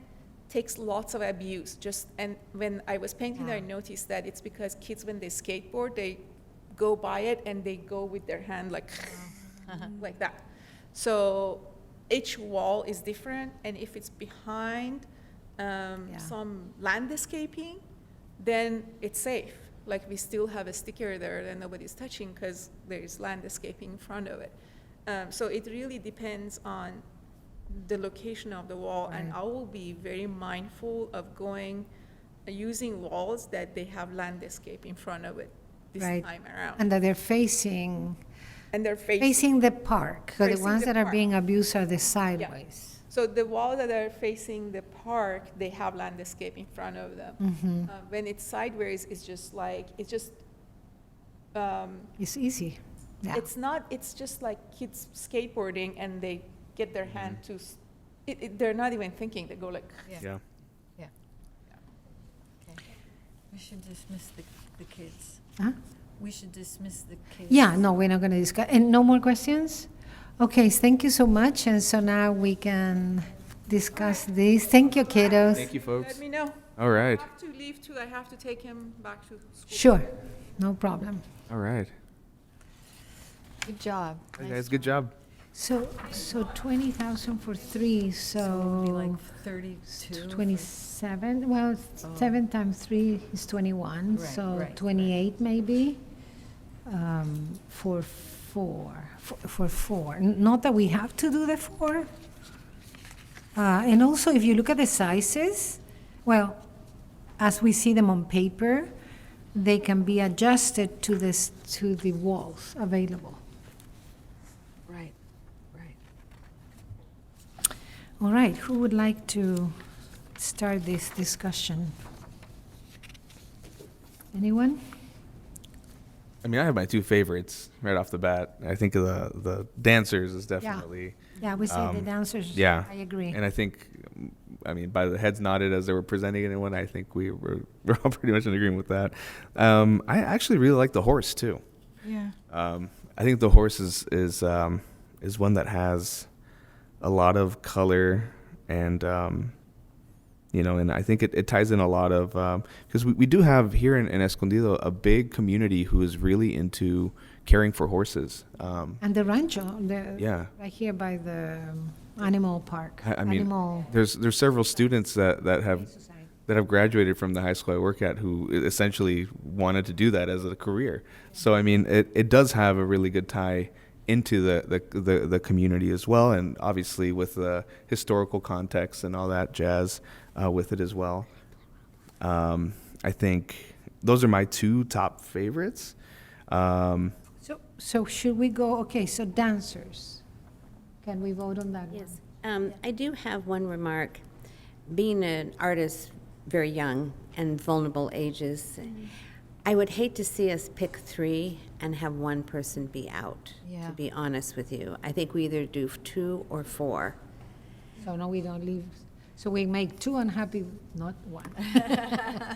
takes lots of abuse. And when I was painting, I noticed that it's because kids, when they skateboard, they go by it and they go with their hand like like that. So each wall is different, and if it's behind some landscaping, then it's safe. Like, we still have a sticker there that nobody's touching because there is landscaping in front of it. So it really depends on the location of the wall, and I will be very mindful of using walls that they have landscape in front of it this time around. And that they're facing Facing the park. So the facing ones the that are park. being abused are the sideways. So the walls that are facing the park, they have landscape in front of them. When it's sideways, it's just It's easy. Yeah. it's just like kids skateboarding, and they get their hand to, they're not even thinking, they go like. Yeah. We should dismiss the kids. Huh? We should dismiss the kids. Yeah, no, we're not going to discuss. And no more questions? Okay, thank you so much. And so now we can discuss this. Thank you, kiddos. Thank you, folks. Let me know. All right. I have to leave too, I have to take him back to school. Sure, no problem. All right. Good job. Hey, guys, good job. So 20,000 for three, So it'd be like so 32. 27, well, 7 times 3 is 21, Right, so right, 28 maybe, for four. Not that we have to do the 4. And also, if you look at the sizes, well, as we see them on paper, they can be adjusted to the walls available. Right. All right, who would like to start this discussion? Anyone? I mean, I have my 2 favorites right off the bat. I think the dancers is definitely. Yeah, we say the dancers. Yeah. I agree. And I think, I mean, by the heads nodded as they were presenting anyone, I think we're all pretty much in agreement with that. I actually really like the horse too. Yeah. I think the horse is one that has a lot of color, and and I think it ties in a lot of, because we do have here in Escondido a big community who is really into caring for horses. And the rancho, right here by the animal park. I mean, animal there's several students that have graduated from the high school I work at who essentially wanted to do that as a career. So I mean, it does have a really good tie into the community as well, and obviously with the historical context and all that jazz with it as well. I think those are my 2 top favorites. So should we go, okay, so dancers. Can we vote on that? Yes. I do have one remark. Being an artist very young and vulnerable ages, I would hate to see us pick 3 and have one person be out, Yeah. to be honest with you. I think we either do 2 or 4. So no, we don't leave, so we make 2 unhappy, not 1.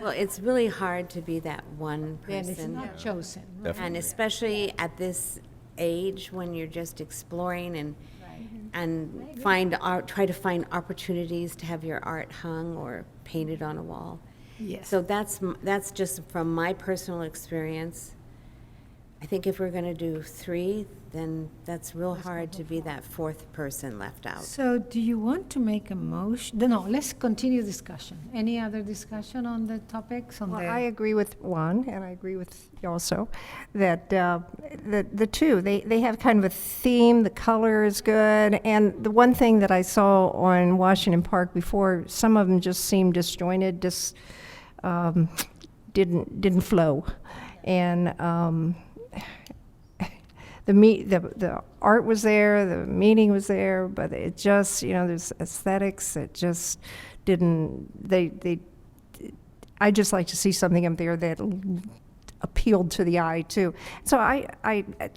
Well, it's really hard to be that one Then it's person. not chosen. Definitely. And especially at this age when you're just exploring and try to find opportunities to have your art hung or painted on a wall. Yes. So that's just from my personal experience. I think if we're going to do 3, then that's real hard to be that 4th person left out. So do you want to make a motion? No, let's continue discussion. Any other discussion on the topics? Well, I agree with Juan, and I agree with you also, that the 2, they have kind of a theme, the color is good, and the one thing that I saw on Washington Park before, some of them just seemed disjointed, didn't flow. And the art was there, the meaning was there, but it just, there's aesthetics that just didn't, I just like to see something up there that appealed to the eye too. So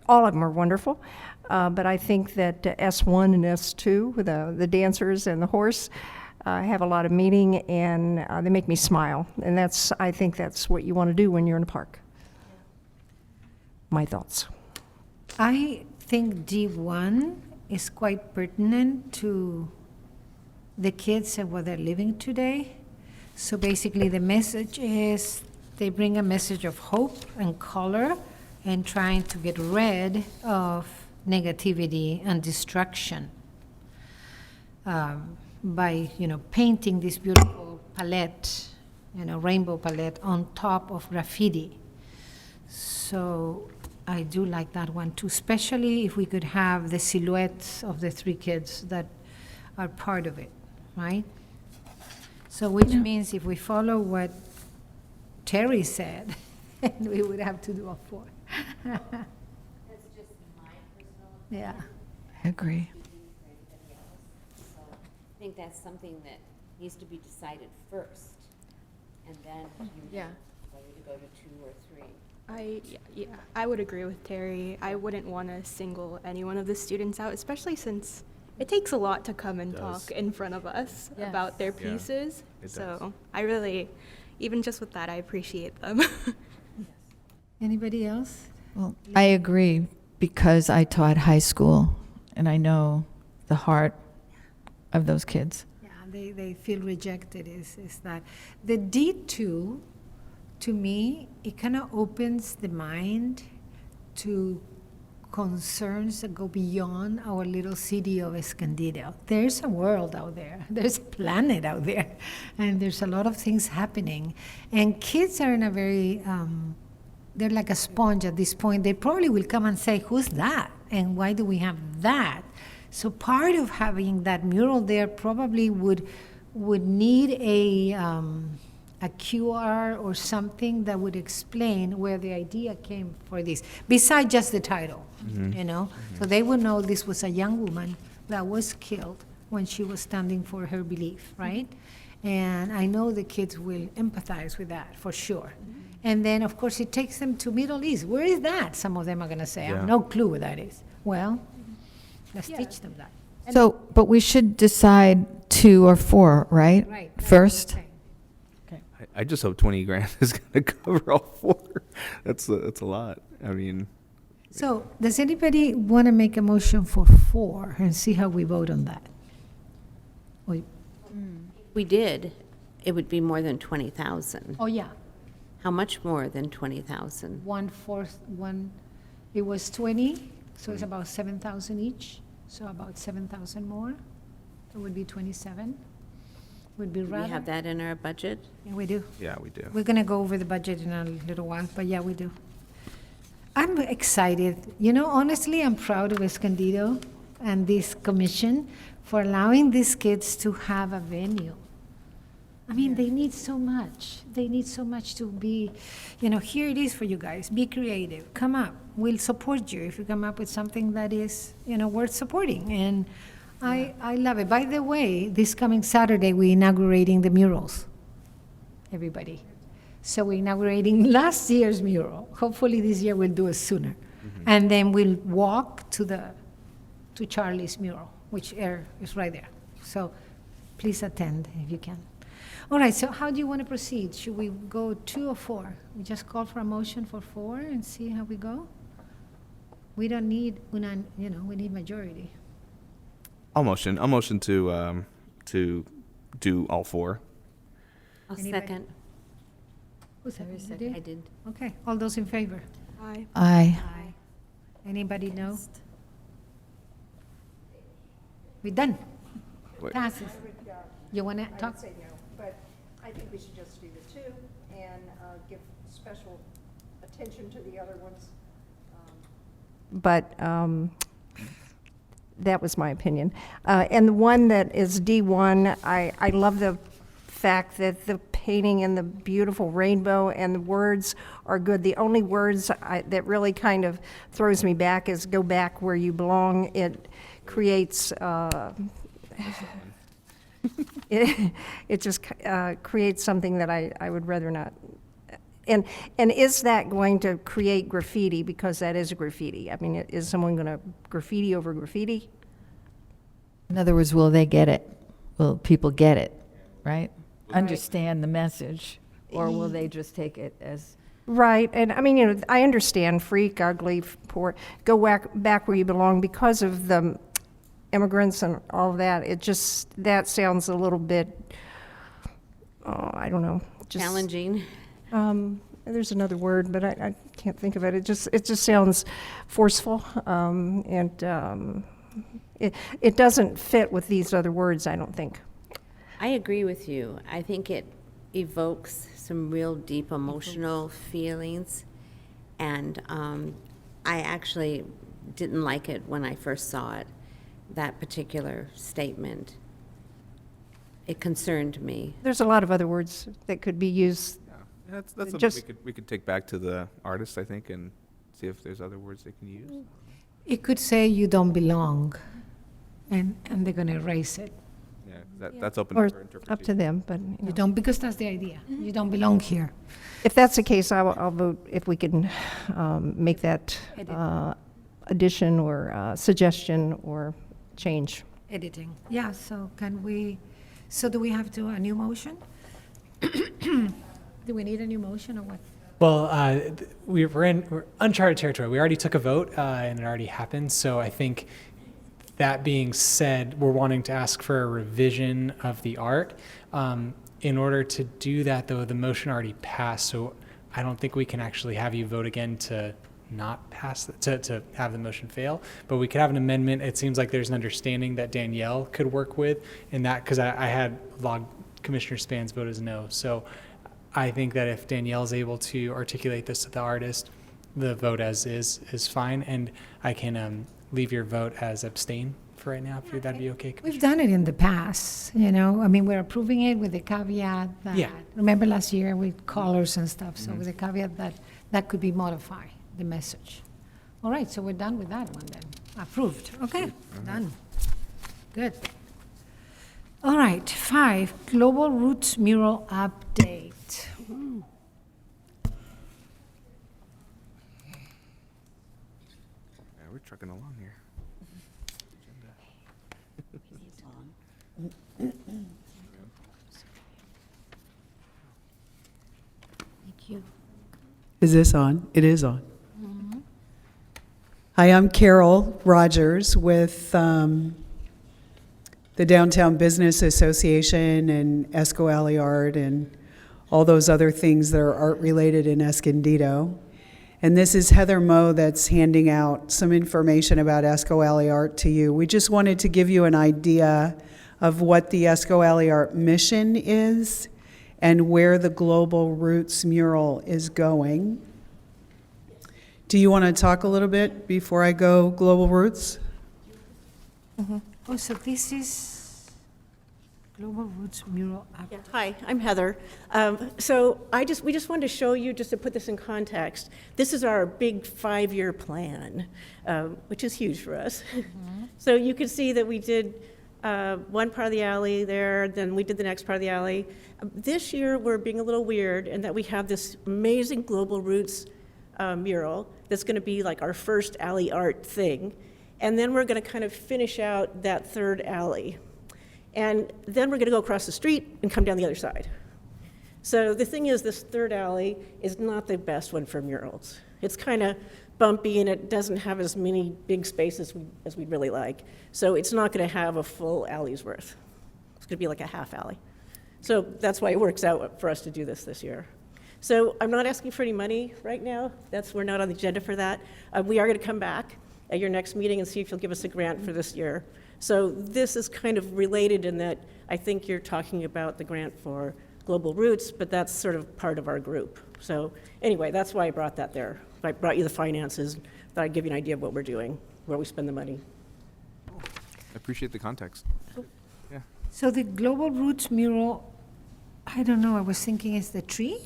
all of them are wonderful, but I think that S1 and S2, the dancers and the horse, have a lot of meaning, and they make me smile. And I think that's what you want to do when you're in a park. My thoughts. I think D1 is quite pertinent to the kids and what they're living today. So basically, the message is they bring a message of hope and color and trying to get rid of negativity and destruction by, painting this beautiful palette, rainbow palette on top of graffiti. So I do like that one too, especially if we could have the silhouettes of the three kids that are part of it, right? So which means if we follow what Terry said, we would have to do a 4. That's just my personal Yeah. I agree. So I think that's something that needs to be decided first, and then Yeah. whether to go to 2 or 3. I would agree with Terry. I wouldn't want to single any one of the students out, especially since it takes a lot to come and talk in front of us Yes. about their Yeah, pieces. it So does. I really, even just with that, I appreciate them. Anybody else? Well, I agree because I taught high school and I know the heart of those kids. Yeah, they feel rejected is that. The D2, to me, it kind of opens the mind to concerns that go beyond our little city of Escondido. There's a world out there. There's a planet out there. And there's a lot of things happening. And kids are in a very, they're like a sponge at this point. They probably will come and say, who's that? And why do we have that? So part of having that mural there probably would need a QR or something that would explain where the idea came for this, besides just the title, So they would know this was a young woman that was killed when she was standing for her belief, right? And I know the kids will empathize with that, for sure. And then, of course, it takes them to Middle East. Where is that? Some of them are going to say, I have Yeah. no clue where that is. Well, let's teach them that. So, but we should decide 2 or 4, right? Right. First? I just hope 20 grand is going to cover all 4. That's a lot. I mean, So, does anybody want to make a motion for 4 and see how we vote on that? Or- If we did, it would be more than 20,000. Oh, yeah. How much more than 20,000? 1/4, it was 20, so it's about 7,000 each, so about 7,000 more. It would be 27. Would be Do we rather. have that in our budget? Yeah, we do. yeah, we do. We're going to go over the budget in a little while, but yeah, we do. I'm excited. Honestly, I'm proud of Escondido and this commission for allowing these kids to have a venue. I mean, they need so much. They need so much to be, here it is for you guys. Be creative. Come up. We'll support you if you come up with something that is, worth supporting. And I love it. By the way, this coming Saturday, we're inaugurating the murals. Everybody. So we're inaugurating last year's mural. Hopefully this year we'll do it sooner. And then we'll walk to Charlie's mural, which is right there. So please attend if you can. All right, so how do you want to proceed? Should we go 2 or 4? We just call for a motion for 4 and see how we go? We don't need, we need majority. I'll motion to do all 4. I'll Anybody? second. Who said it? You I did? did. Okay, all those in favor? Aye. Aye. Aye. Anybody no? We done. Wait. Passes. You want to I talk? would say no, but I think we should just do the 2 and give special attention to the other ones. But that was my opinion. And the one that is D1, I love the fact that the painting and the beautiful rainbow and the words are good. The only words that really kind of throws me back is "go back where you belong." It creates it just creates something that I would rather not. And is that going to create graffiti? Because that is a graffiti. I mean, is someone going to graffiti over graffiti? In other words, will they get it? Will people get it, right? Understand the message? Or will they just take it as, Right, and I mean, I understand freak, ugly, poor, go back where you belong because of the immigrants and all of that, that sounds a little bit, I don't know. Challenging. There's another word, but I can't think of it. It just sounds forceful, it doesn't fit with these other words, I don't think. I agree with you. I think it evokes some real deep emotional feelings, and I actually didn't like it when I first saw it, that particular statement. It concerned me. There's a lot of other words that could be used. Yeah, that's something Just- we could take back to the artist, I think, and see if there's other words they can use. It could say you don't belong, and they're going to erase it. Yeah, that's open Or for interpretation. up to them, but, You don't, because that's the idea. You don't belong here. if that's the case, I'll vote if we can make that addition or suggestion or change. Editing. Yeah, so do we have a new motion? Do we need a new motion or what? Well, we're uncharted territory. We already took a vote, and it already happened. So I think that being said, we're wanting to ask for a revision of the art. In order to do that, though, the motion already passed. So I don't think we can actually have you vote again to not pass, to have the motion fail. But we could have an amendment. It seems like there's an understanding that Danielle could work with in that, because I had logged Commissioner Span's vote as no. So I think that if Danielle's able to articulate this to the artist, the vote as is fine, and I can leave your vote as abstain for right now, if that'd be okay, We've Commissioner. done it in the past, I mean, we're approving it with the caveat that, Yeah. remember last year with colors and stuff, so with the caveat that could be modified, the message. All right, so we're done with that one then. Approved, okay, done. Good. All right, 5, Global Roots Mural Update. Yeah, we're trucking along here. Thank you. Is this on? It is on. Hi, I'm Carol Rogers with the Downtown Business Association and Esco Alley Art and all those other things that are art-related in Escondido. And this is Heather Moe that's handing out some information about Esco Alley Art to you. We just wanted to give you an idea of what the Esco Alley Art mission is and where the Global Roots mural is going. Do you want to talk a little bit before I go Global Roots? Oh, so this is Global Roots Mural Update. Yeah, hi, I'm Heather. So we just wanted to show you, just to put this in context, this is our big 5-year plan, which is huge for us. So you can see that we did one part of the alley there, then we did the next part of the alley. This year, we're being a little weird in that we have this amazing Global Roots mural that's going to be like our first alley art thing. And then we're going to kind of finish out that third alley. And then we're going to go across the street and come down the other side. So the thing is, this third alley is not the best one for murals. It's kind of bumpy and it doesn't have as many big spaces as we'd really like. So it's not going to have a full alley's worth. It's going to be like a half alley. So that's why it works out for us to do this year. So I'm not asking for any money right now. We're not on the agenda for that. We are going to come back at your next meeting and see if you'll give us a grant for this year. So this is kind of related in that I think you're talking about the grant for Global Roots, but that's sort of part of our group. So anyway, that's why I brought that there. I brought you the finances, that I'd give you an idea of what we're doing, where we spend the money. I appreciate the context. Yeah. So the Global Roots mural, I don't know, I was thinking it's the tree?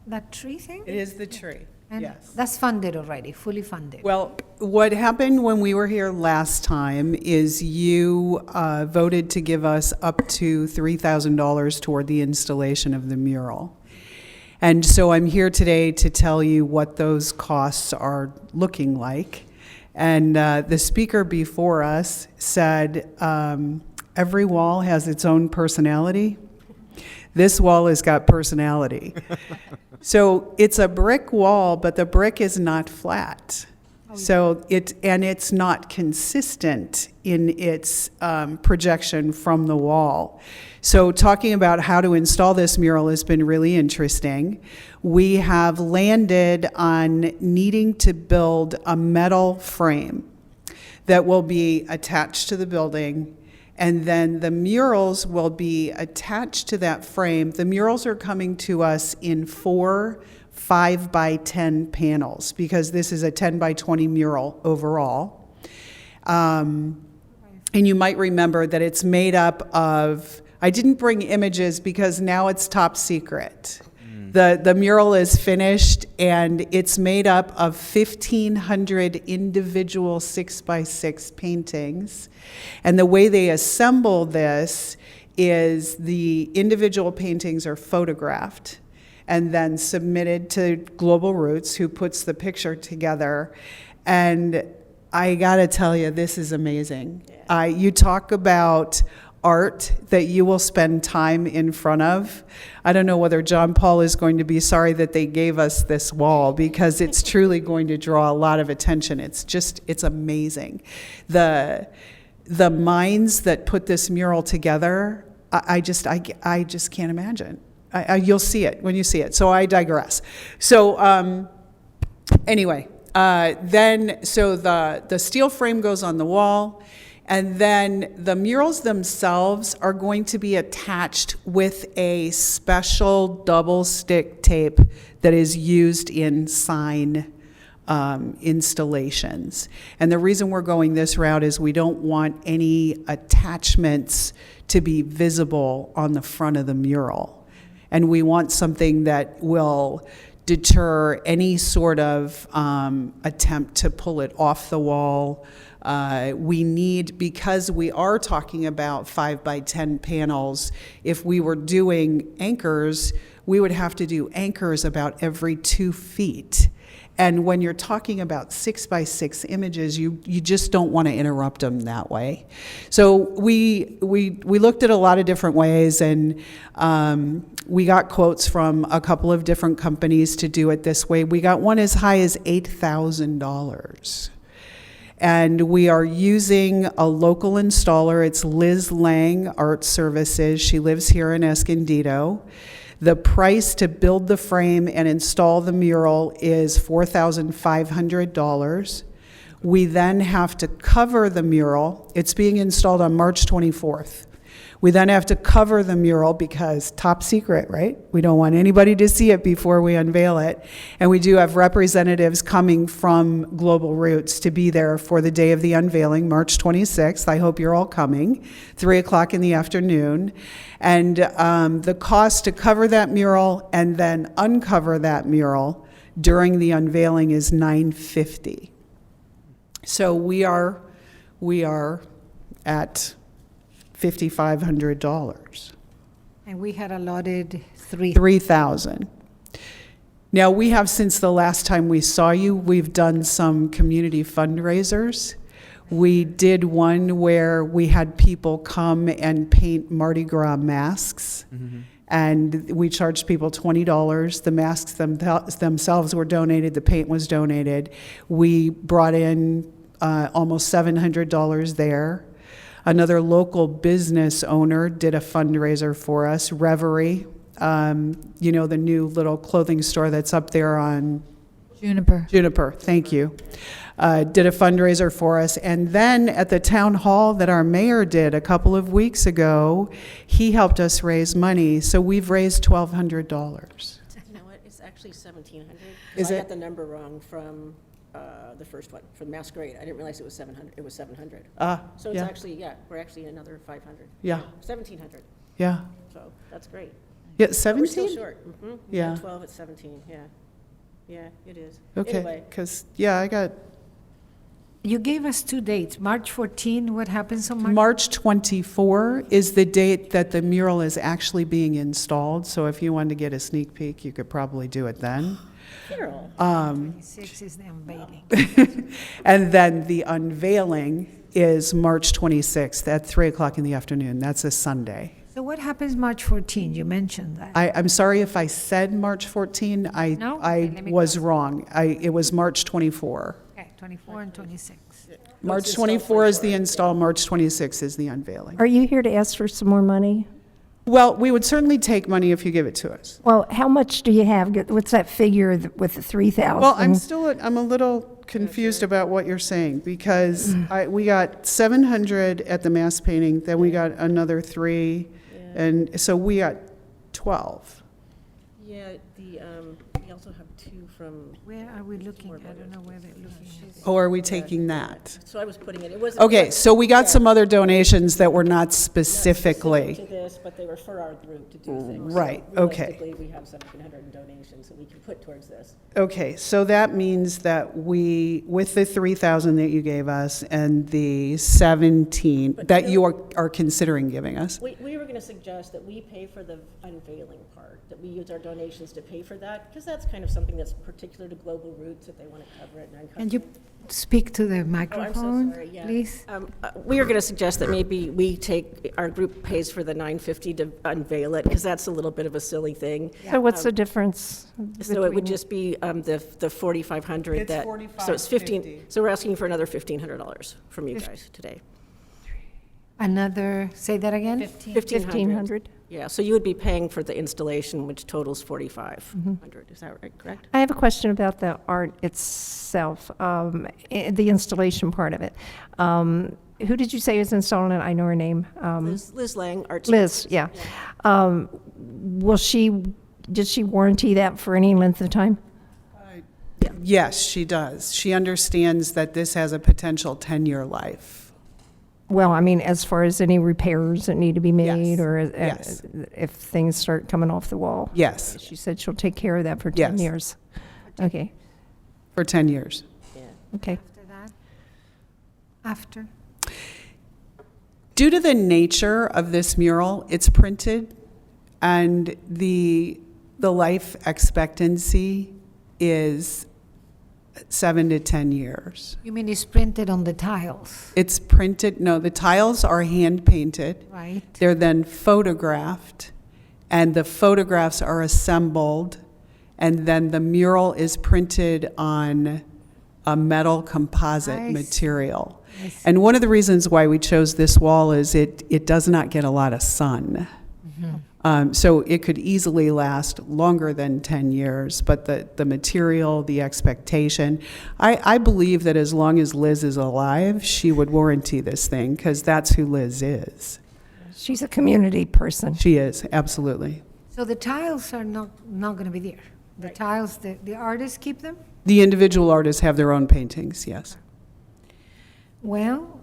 That tree thing? It is the tree, And yes. that's funded already, fully funded. Well, what happened when we were here last time is you voted to give us up to $3,000 toward the installation of the mural. And so I'm here today to tell you what those costs are looking like. And the speaker before us said, every wall has its own personality. This wall has got personality. So it's a brick wall, but the brick is not flat. So it's not consistent in its projection from the wall. So talking about how to install this mural has been really interesting. We have landed on needing to build a metal frame that will be attached to the building, and then the murals will be attached to that frame. The murals are coming to us in 4 5x10 panels, because this is a 10x20 mural overall. And you might remember that it's made up of, I didn't bring images because now it's top secret. The mural is finished, and it's made up of 1,500 individual 6x6 paintings. And the way they assemble this is the individual paintings are photographed and then submitted to Global Roots, who puts the picture together. And I gotta tell you, this is amazing. You talk about art that you will spend time in front of. I don't know whether John Paul is going to be sorry that they gave us this wall, because it's truly going to draw a lot of attention. It's amazing. The minds that put this mural together, I just can't imagine. You'll see it when you see it. So I digress. So anyway, the steel frame goes on the wall, and then the murals themselves are going to be attached with a special double stick tape that is used in sign installations. And the reason we're going this route is we don't want any attachments to be visible on the front of the mural. And we want something that will deter any sort of attempt to pull it off the wall. We need, because we are talking about 5x10 panels, if we were doing anchors, we would have to do anchors about every 2 feet. And when you're talking about 6x6 images, you just don't want to interrupt them that way. So we looked at a lot of different ways, and we got quotes from a couple of different companies to do it this way. We got one as high as $8,000. And we are using a local installer. It's Liz Lang Art Services. She lives here in Escondido. The price to build the frame and install the mural is $4,500. We then have to cover the mural. It's being installed on March 24th. We then have to cover the mural because top secret, right? We don't want anybody to see it before we unveil it. And we do have representatives coming from Global Roots to be there for the day of the unveiling, March 26th. I hope you're all coming, 3 o'clock in the afternoon. And the cost to cover that mural and then uncover that mural during the unveiling is $950. So we are at $5,500. And we had allotted $3,000. Now, we have, since the last time we saw you, we've done some community fundraisers. We did one where we had people come and paint Mardi Gras masks. Mm-hmm. And we charged people $20. The masks themselves were donated. The paint was donated. We brought in almost $700 there. Another local business owner did a fundraiser for us, Reverie, the new little clothing store that's up there on Juniper, thank you. Did a fundraiser for us. And then at the town hall that our mayor did a couple of weeks ago, he helped us raise money. So we've raised $1,200. You know what, it's actually $1,700. Is I it? got the number wrong from the first one, from Masquerade. I didn't realize it was 700. It was 700. So it's yeah. actually, we're actually another 500. Yeah. 1,700. Yeah. So that's great. Yeah, But 17? we're still short. Mm-hmm. Yeah. 12 at 17, yeah. Yeah, it is. Okay, Anyway, because, I got You gave us 2 dates, March 14, what happens on March? March 24 is the date that the mural is actually being installed. So if you wanted to get a sneak peek, you could probably do it then. Carol. 26 is the unveiling. And then the unveiling is March 26th at 3 o'clock in the afternoon. That's a Sunday. So what happens March 14? You mentioned that. I'm sorry if I said March 14. No? I Okay, let me was go. wrong. It was March 24. Okay. 24 and 26. March 24 is the install, March 26 is the unveiling. Are you here to ask for some more money? Well, we would certainly take money if you give it to us. Well, how much do you have? What's that figure with the 3,000? Well, I'm a little confused about what you're saying, because we got 700 at the mass painting, then we got another 3, and so we got 12. Yeah, we also have 2 from. Where are we looking? I don't know where they're looking at. Oh, are we taking that? So I was putting it wasn't. Okay, so we got some other donations that were not specifically. To this, but they were for our group to do things. Right, So okay. realistically, we have 1,700 in donations that we can put towards this. Okay, so that means that we, with the 3,000 that you gave us and the 17 that you are considering giving us. We were going to suggest that we pay for the unveiling part, that we use our donations to pay for that, because that's kind of something that's particular to Global Roots, if they want to cover it. Can you speak to the microphone, sorry, yeah. please? We were going to suggest that maybe our group pays for the $950 to unveil it, because that's a little bit of a silly thing. So what's the difference? So it would just be the $4,500 It's that. So it's 15. So we're asking for another $1,500 from you guys today. Another, say that again? 1,500? Yeah, so you would be paying for the installation, which totals $4,500. Is that right, correct? I have a question about the art itself, the installation part of it. Who did you say is installing it? I know her name. Liz Lang, art. Liz, yeah. Did she warranty that for any length of time? Yes, she does. She understands that this has a potential 10-year life. Well, I mean, as far as any repairs that need to be made, Yes. or Yes. if things start coming off the wall? Yes, She said she'll take care of that for 10 Yes. years. Okay, for 10 years. okay. After that? After? Due to the nature of this mural, it's printed, and the life expectancy is 7 to 10 years. You mean it's printed on the tiles, It's printed, no, the tiles are hand-painted. right? They're then photographed, and the photographs are assembled, and then the mural is printed on a metal composite I see. material. I see. And one of the reasons why we chose this wall is it does not get a lot of sun. So it could easily last longer than 10 years, but the material, the expectation, I believe that as long as Liz is alive, she would warranty this thing, because that's who Liz is. She's a community person. She is, absolutely. So the tiles are not going to be there? The tiles, the artists keep them? The individual artists have their own paintings, yes. Well,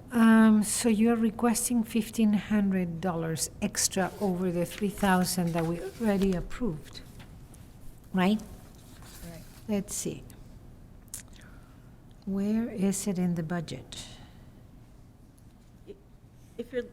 so you're requesting $1,500 extra over the $3,000 that we already approved, right? Right. Let's see. Where is it in the budget? If you're,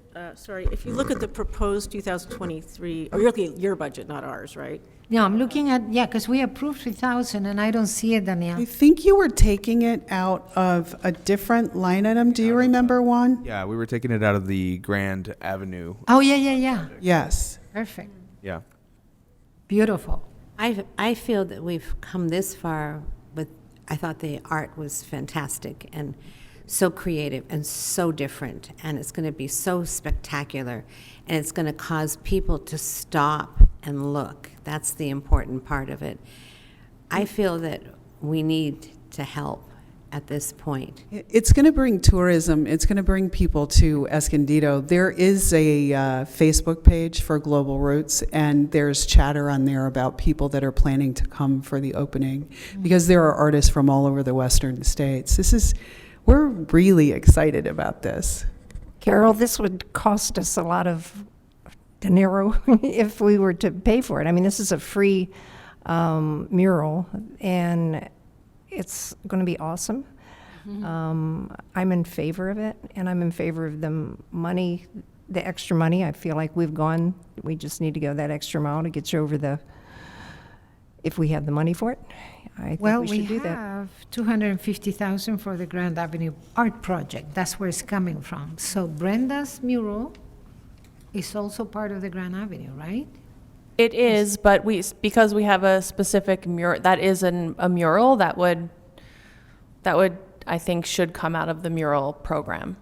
if you look at the proposed 2023, or you're looking at your budget, not ours, right? No, I'm looking at, yeah, because we approved 3,000 and I don't see it, I Danielle. think you were taking it out of a different line item. Do you remember, Juan? Yeah, we were taking it out of the Grand Avenue. Oh, yeah. Yes. Perfect. Yeah. Beautiful. I feel that we've come this far with, I thought the art was fantastic and so creative and so different, and it's going to be so spectacular, and it's going to cause people to stop and look. That's the important part of it. I feel that we need to help at this point. It's going to bring tourism. It's going to bring people to Escondido. There is a Facebook page for Global Roots, and there's chatter on there about people that are planning to come for the opening, because there are artists from all over the western states. We're really excited about this. Carol, this would cost us a lot of dinero if we were to pay for it. I mean, this is a free mural, and it's going to be awesome. I'm in favor of it, and I'm in favor of the extra money. I feel like we just need to go that extra mile to get you over if we have the money for it. I think we should do that. Have $250,000 for the Grand Avenue Art Project. That's where it's coming from. So Brenda's mural is also part of the Grand Avenue, right? It is, but because we have a specific mural, that is a mural that would I think should come out of the mural program.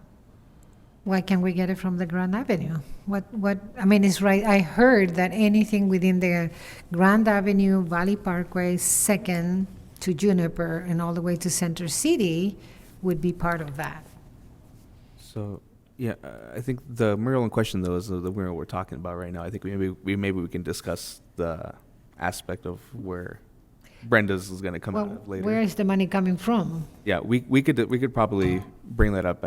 Why can't we get it from the Grand Avenue? I mean, it's right, I heard that anything within the Grand Avenue, Valley Parkway, Second to Juniper, and all the way to Center City would be part of that. So, yeah, I think the mural in question, though, is the mural we're talking about right now. I think maybe we can discuss the aspect of where Brenda's is going to come out of later. Where is the money coming from? Yeah, we could probably bring that up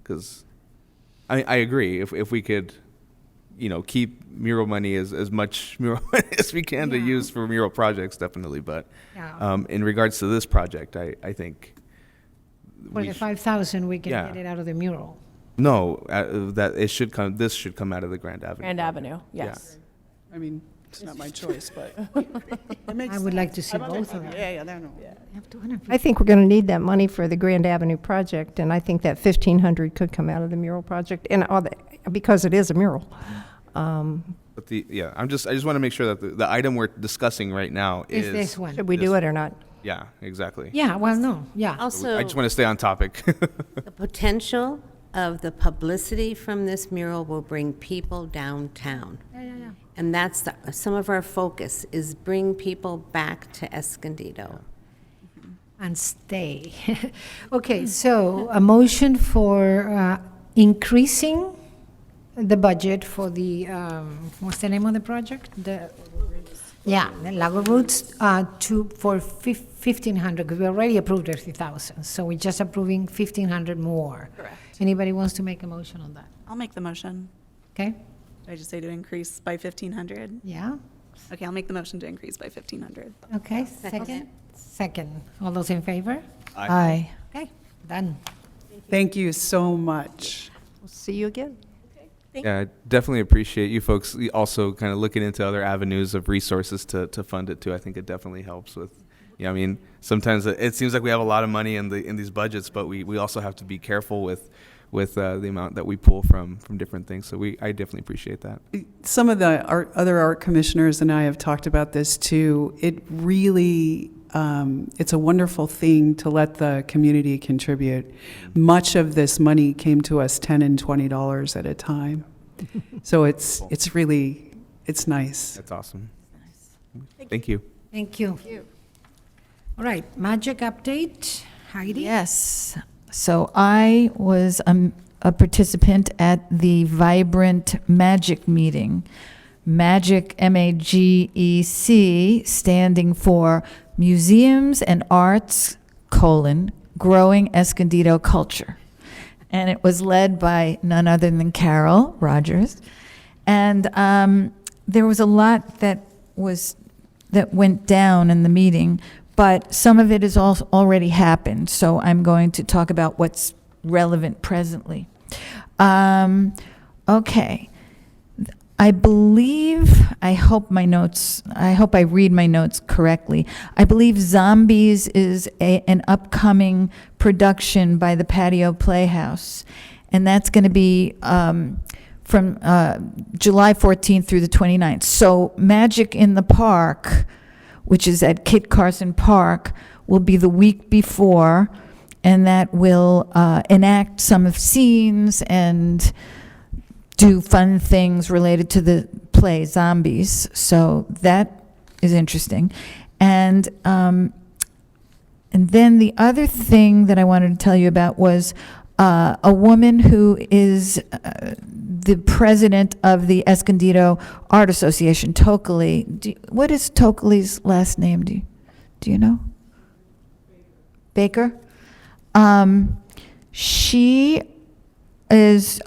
because I agree. If we could, keep mural money as much mural money as we can to use for mural projects, definitely. But in regards to this project, I think For the 5,000, we can get it out of the mural. No, that it should come. This should come out of the Grand Avenue. Grand Avenue, yes. I mean, it's not my choice, but it makes I would like to see sense. both of them. Yeah, no. I think we're going to need that money for the Grand Avenue project, and I think that 1,500 could come out of the mural project, and because it is a mural. But I just want to make sure that the item we're discussing right now Is this one? Should we do it or not? Yeah, exactly. Yeah, well, no, yeah. Also, I just want to stay on topic. the potential of the publicity from this mural will bring people downtown. Yeah. And that's some of our focus is bring people back to Escondido. And stay. Okay, so a motion for increasing the budget for the, what's the name of the project? The Lago Roots for 1,500, because we already approved the 3,000, so we're just approving 1,500 more. Correct. Anybody wants to make a motion on that? I'll make the motion. Okay? Did I just say to increase by 1,500? Yeah? Okay, I'll make the motion to increase by 1,500. Okay, second? Second. All those in favor? Aye. Okay, done. Thank you so much. We'll see you again. Yeah, I definitely appreciate you folks also kind of looking into other avenues of resources to fund it too. I think it definitely helps with, I mean, sometimes it seems like we have a lot of money in these budgets, but we also have to be careful with the amount that we pull from different things. So I definitely appreciate that. Some of the other art commissioners and I have talked about this too. It really, it's a wonderful thing to let the community contribute. Much of this money came to us $10 and $20 at a time. So it's nice. That's awesome. Thank you. Thank you. All right, magic update, Heidi? Yes. So I was a participant at the Vibrant Magic meeting. Magic, MAGEC, standing for Museums and Arts, Growing Escondido Culture. And it was led by none other than Carol Rogers. And there was a lot that went down in the meeting, but some of it has already happened. So I'm going to talk about what's relevant presently. Okay. I hope I read my notes correctly. I believe Zombies is an upcoming production by the Patio Playhouse. And that's going to be from July 14th through the 29th. So Magic in the Park, which is at Kit Carson Park, will be the week before. And that will enact some of scenes and do fun things related to the play Zombies. So that is interesting. And then the other thing that I wanted to tell you about was a woman who is the president of the Escondido Art Association, Tokely. What is Tokely's last name? Do you know? Baker? She is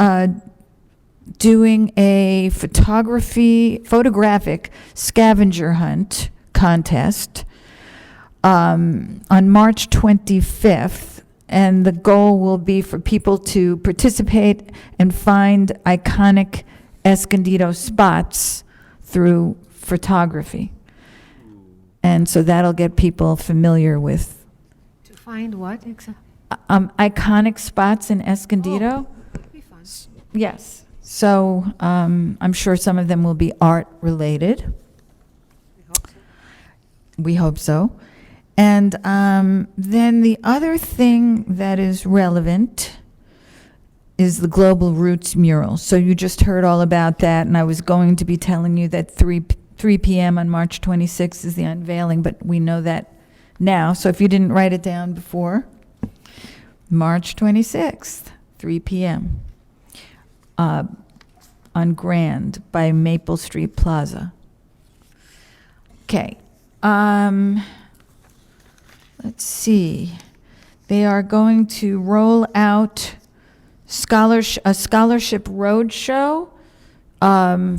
doing a photographic scavenger hunt contest on March 25th, and the goal will be for people to participate and find iconic Escondido spots through photography. And so that'll get people familiar with To find what? iconic spots in Escondido. Oh, that'd be fun. Yes. So I'm sure some of them will be art related. We hope so. And then the other thing that is relevant is the Global Roots mural. So you just heard all about that, and I was going to be telling you that 3 p.m. on March 26th is the unveiling, but we know that now. So if you didn't write it down before, March 26th, 3 p.m. On Grand by Maple Street Plaza. Okay. Let's see. They are going to roll out a scholarship roadshow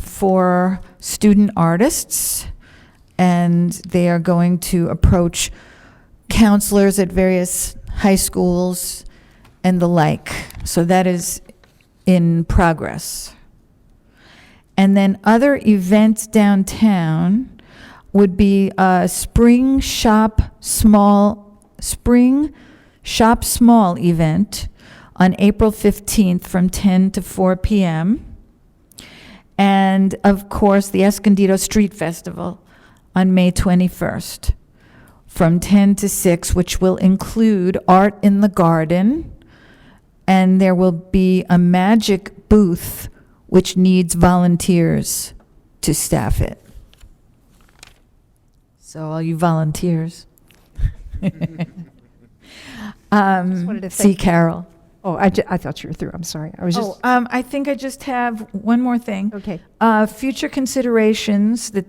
for student artists, and they are going to approach counselors at various high schools and the like. So that is in progress. And then other events downtown would be a Spring Shop Small event on April 15th from 10 to 4 p.m. And of course, the Escondido Street Festival on May 21st from 10 to 6, which will include art in the garden. And there will be a magic booth which needs volunteers to staff it. So all you volunteers. wanted to See thank- Carol. Oh, I thought you were through. I'm sorry. I was just. I think I just have one more thing. Okay. Future considerations that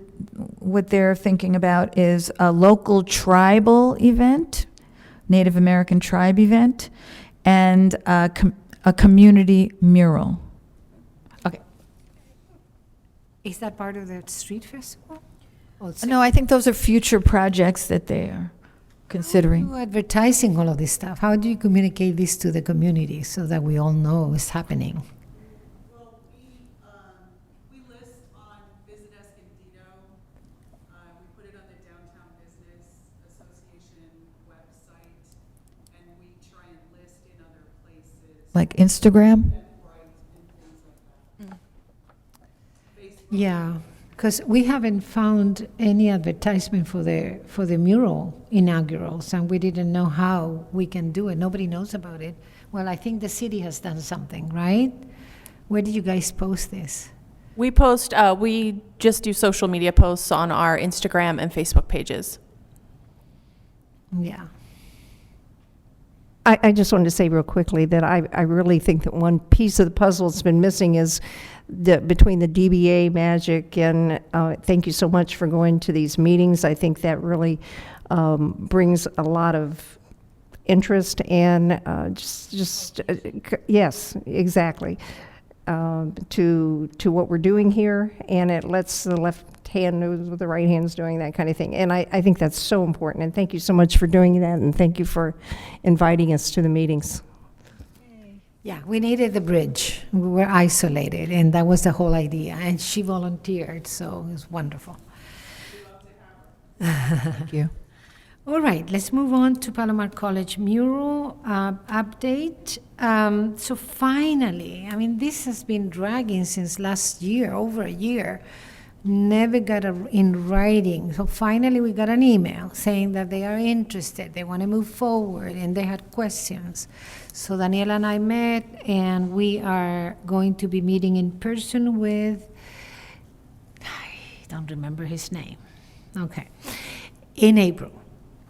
what they're thinking about is a local tribal event, Native American tribe event, and a community mural. Okay. Is that part of the street festival? Oh, it's No, I think those are future projects that they're considering. How are you advertising all of this stuff? How do you communicate this to the community so that we all know it's happening? Well, we list on Visit Escondido. We put it on the Downtown Business Association website, and we try and list in other places. Like Instagram? Yeah, because we haven't found any advertisement for the mural inaugurals, and we didn't know how we can do it. Nobody knows about it. Well, I think the city has done something, right? Where do you guys post this? We just do social media posts on our Instagram and Facebook pages. Yeah. I just wanted to say real quickly that I really think that one piece of the puzzle that's been missing is between the DBA magic, and thank you so much for going to these meetings. I think that really brings a lot of interest and yes, exactly, to what we're doing here, and it lets the left hand knows what the right hand's doing, that kind of thing. And I think that's so important, and thank you so much for doing that, and thank you for inviting us to the meetings. Yeah, we needed the bridge. We were isolated, and that was the whole idea. And she volunteered, so it was wonderful. Thank you. All right, let's move on to Palomar College mural update. So finally, I mean, this has been dragging since last year, over a year. Never got in writing. So finally we got an email saying that they are interested, they want to move forward, and they had questions. So Daniela and I met, and we are going to be meeting in person with, I don't remember his name. Okay. In April.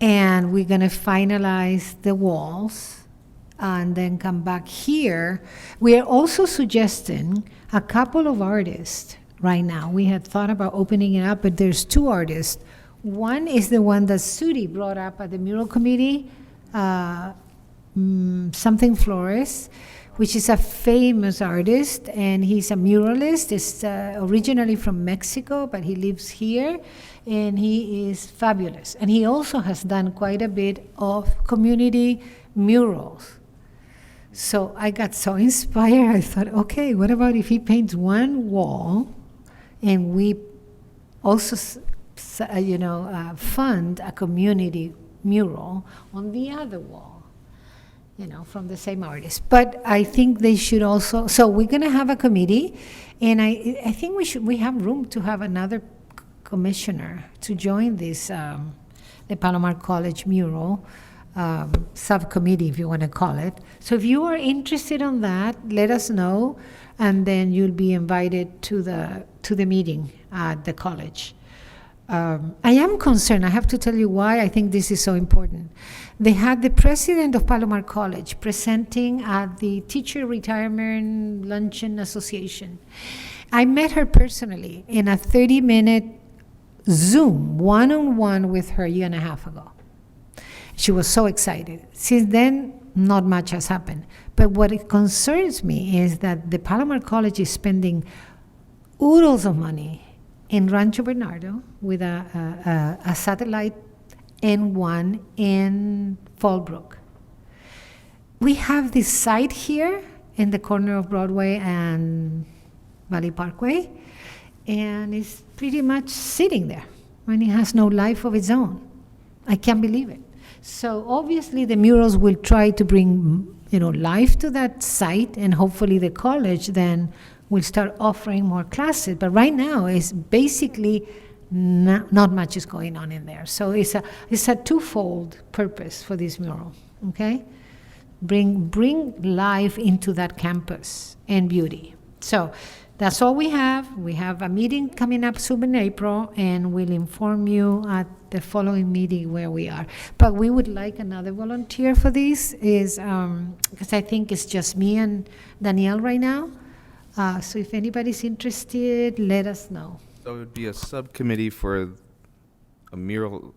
And we're going to finalize the walls and then come back here. We are also suggesting a couple of artists right now. We had thought about opening it up, but there's two artists. One is the one that Sudi brought up at the mural committee, Something Flores, which is a famous artist, and he's a muralist. He's originally from Mexico, but he lives here, and he is fabulous. And he also has done quite a bit of community murals. So I got so inspired, I thought, okay, what about if he paints one wall, and we also, fund a community mural on the other wall, from the same artist. But I think they should also, so we're going to have a committee, and I think we have room to have another commissioner to join this the Palomar College mural subcommittee, if you want to call it. So if you are interested on that, let us know, and then you'll be invited to the meeting at the college. I am concerned. I have to tell you why I think this is so important. They had the president of Palomar College presenting at the Teacher Retirement Luncheon Association. I met her personally in a 30-minute Zoom, one-on-one with her a year and a half ago. She was so excited. Since then, not much has happened. But what it concerns me is that the Palomar College is spending oodles of money in Rancho Bernardo with a satellite N1 in Fallbrook. We have this site here in the corner of Broadway and Valley Parkway, and it's pretty much sitting there. And it has no life of its own. I can't believe it. So obviously the murals will try to bring, life to that site, and hopefully the college then will start offering more classes. But right now it's basically not much is going on in there. So it's a twofold purpose for this mural. Okay, bring life into that campus and beauty. So that's all we have. We have a meeting coming up soon in April, and we'll inform you at the following meeting where we are. But we would like another volunteer for this, because I think it's just me and Danielle right now. So if anybody's interested, let us know. So it would be a subcommittee for a mural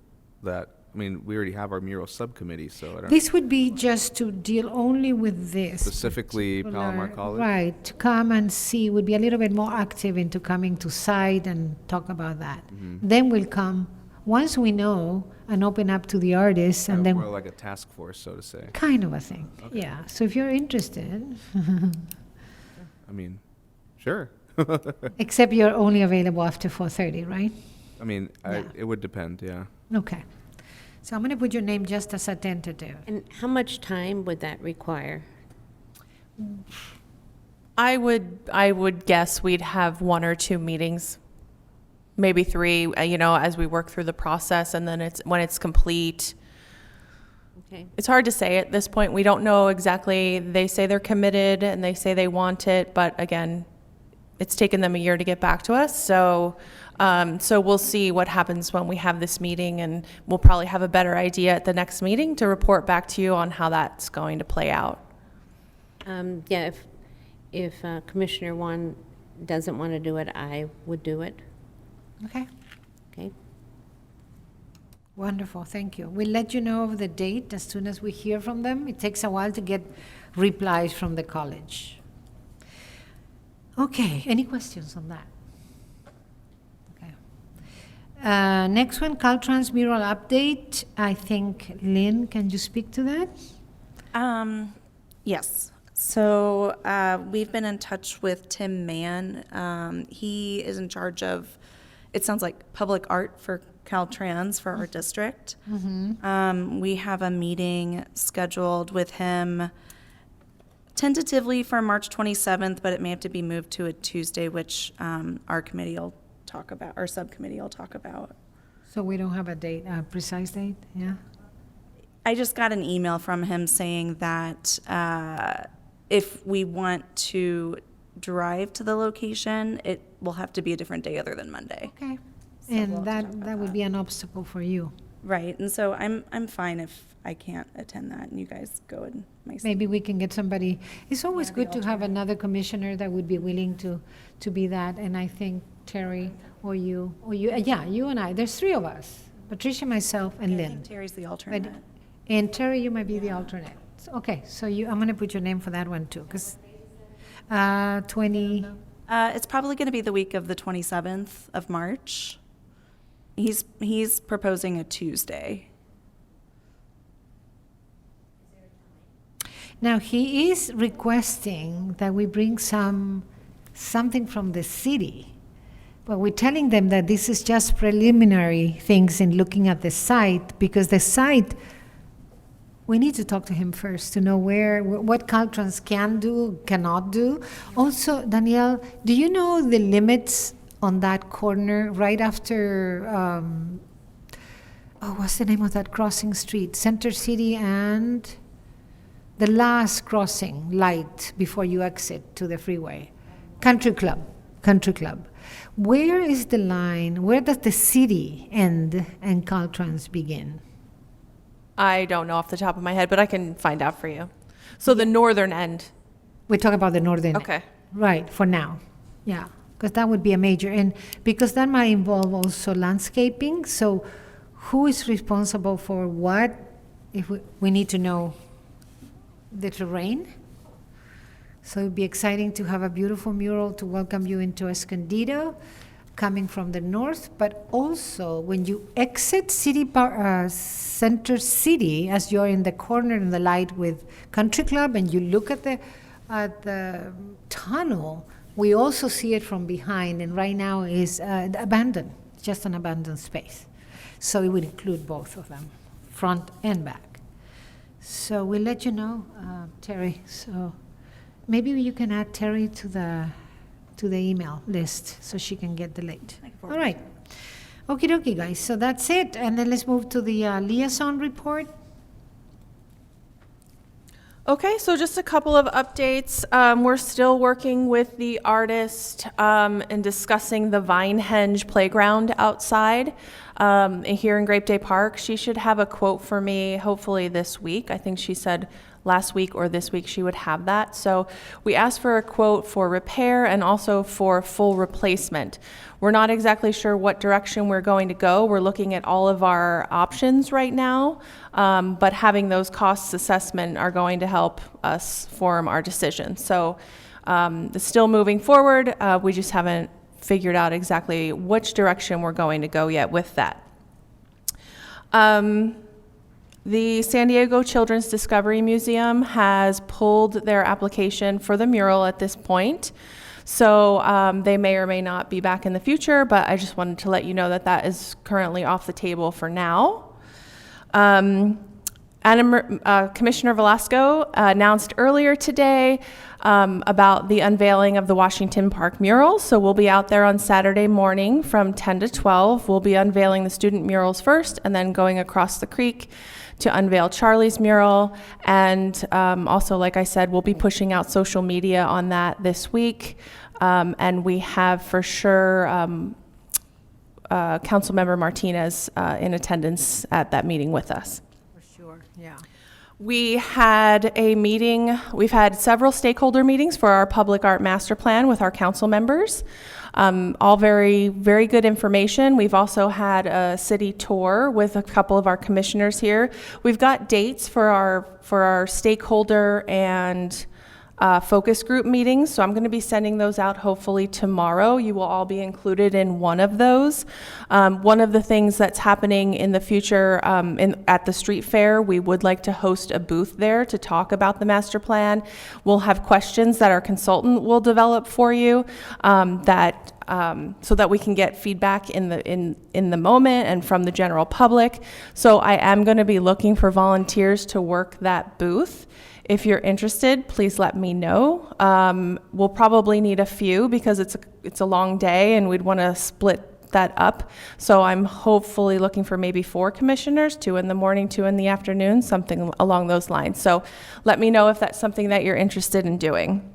we already have our mural subcommittee, so I don't. This would be just to deal only with this. Specifically Palomar College? Right, to come and see, would be a little bit more active into coming to site and talk about that. Mm-hmm. Then we'll come, once we know, and open up to the artists, and then. More like a task force, so to say. Kind of a thing, Okay. yeah. So if you're interested. Sure. Except you're only available after 4:30, right? Yeah. It would depend, yeah. Okay. So I'm going to put your name just as a tentative. And how much time would that require? I would guess we'd have 1 or 2 meetings, maybe 3, as we work through the process, and then when it's complete. Okay. It's hard to say at this point. We don't know exactly. They say they're committed and they say they want it, but again, it's taken them a year to get back to us. So we'll see what happens when we have this meeting, and we'll probably have a better idea at the next meeting to report back to you on how that's going to play out. Yeah, if Commissioner Juan doesn't want to do it, I would do it. Okay. Okay. Wonderful, thank you. We'll let you know of the date as soon as we hear from them. It takes a while to get replies from the college. Okay, any questions on that? Okay. Next one, Caltrans mural update. I think, Lynn, can you speak to that? Yes. So we've been in touch with Tim Mann. He is in charge of, it sounds like, public art for Caltrans for our district. Mm-hmm. We have a meeting scheduled with him tentatively for March 27th, but it may have to be moved to a Tuesday, which our committee will talk about, our subcommittee will talk about. So we don't have a date, a precise date, yeah? I just got an email from him saying that if we want to drive to the location, it will have to be a different day other than Monday. Okay. So And we'll have to talk that about would be an obstacle for you. Right, and so I'm fine if I can't attend that and you guys go and Maybe we can get somebody. It's always good to have another commissioner that would be willing to be that. And I think Terry or you, yeah, you and I. There's 3 of us: Patricia, myself, and I Lynn. think Terry's the alternate. And Terry, you might be the alternate. Okay, so I'm going to put your name for that one too, because 20. It's probably going to be the week of the 27th of March. He's proposing a Tuesday. Now, he is requesting that we bring something from the city, but we're telling them that this is just preliminary things in looking at the site, because the site, we need to talk to him first to know what Caltrans can do, cannot do. Also, Danielle, do you know the limits on that corner right after oh, what's the name of that crossing street? Center City and the last crossing light before you exit to the freeway. Country Club. Country Club. Where is the line? Where does the city end and Caltrans begin? I don't know off the top of my head, but I can find out for you. So the northern end. We're talking about the northern. Okay. Right, for now. Yeah, because that would be a major, and because that might involve also landscaping. So who is responsible for what? If we need to know the terrain. So it'd be exciting to have a beautiful mural to welcome you into Escondido, coming from the north, but also when you exit Center City, as you're in the corner in the light with Country Club, and you look at the tunnel, we also see it from behind, and right now is abandoned, just an abandoned space. So it would include both of them, front and back. So we'll let you know, Terry. So maybe you can add Terry to the email list so she can get the late. All right. Okie dokie, guys. So that's it. And then let's move to the liaison report. Okay, so just a couple of updates. We're still working with the artist and discussing the Vinehenge playground outside here in Grape Day Park. She should have a quote for me hopefully this week. I think she said last week or this week she would have that. So we asked for a quote for repair and also for full replacement. We're not exactly sure what direction we're going to go. We're looking at all of our options right now, but having those costs assessment are going to help us form our decision. So it's still moving forward. We just haven't figured out exactly which direction we're going to go yet with that. The San Diego Children's Discovery Museum has pulled their application for the mural at this point. So they may or may not be back in the future, but I just wanted to let you know that that is currently off the table for now. Commissioner Velasco announced earlier today about the unveiling of the Washington Park mural. So we'll be out there on Saturday morning from 10 to 12. We'll be unveiling the student murals first and then going across the creek to unveil Charlie's mural. And also, like I said, we'll be pushing out social media on that this week. And we have for sure Councilmember Martinez in attendance at that meeting with us. Yeah. We had a meeting, we've had several stakeholder meetings for our public art master plan with our council members. All very, very good information. We've also had a city tour with a couple of our commissioners here. We've got dates for our stakeholder and focus group meetings, so I'm going to be sending those out hopefully tomorrow. You will all be included in one of those. One of the things that's happening in the future at the street fair, we would like to host a booth there to talk about the master plan. We'll have questions that our consultant will develop for you so that we can get feedback in the moment and from the general public. So I am going to be looking for volunteers to work that booth. If you're interested, please let me know. We'll probably need a few because it's a long day and we'd want to split that up. So I'm hopefully looking for maybe 4 commissioners, 2 in the morning, 2 in the afternoon, something along those lines. So let me know if that's something that you're interested in doing.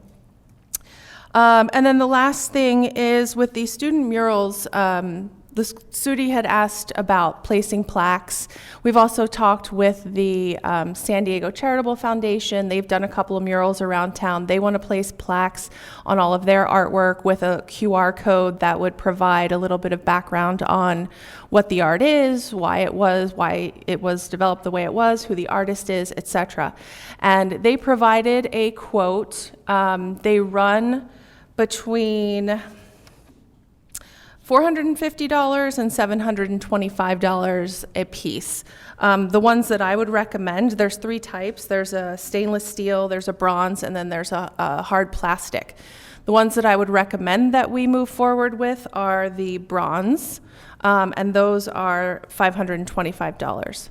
And then the last thing is with these student murals, the Sudi had asked about placing plaques. We've also talked with the San Diego Charitable Foundation. They've done a couple of murals around town. They want to place plaques on all of their artwork with a QR code that would provide a little bit of background on what the art is, why it was developed the way it was, who the artist is, etc. And they provided a quote. They run between $450 and $725 a piece. The ones that I would recommend, there's 3 types. There's a stainless steel, there's a bronze, and then there's a hard plastic. The ones that I would recommend that we move forward with are the bronze, and those are $525.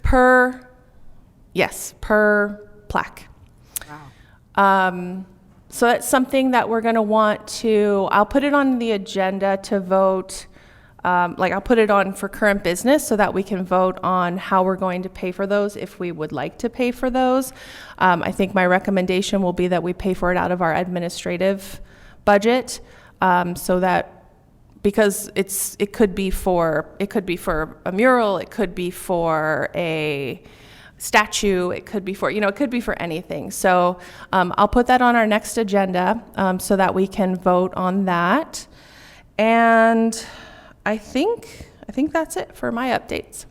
Per plaque. Wow. So that's something that we're going to want to, I'll put it on the agenda to vote I'll put it on for current business so that we can vote on how we're going to pay for those if we would like to pay for those. I think my recommendation will be that we pay for it out of our administrative budget, so that, because it could be for a mural, it could be for a statue, it could be for, it could be for anything. So I'll put that on our next agenda so that we can vote on that. And I think that's it for my updates.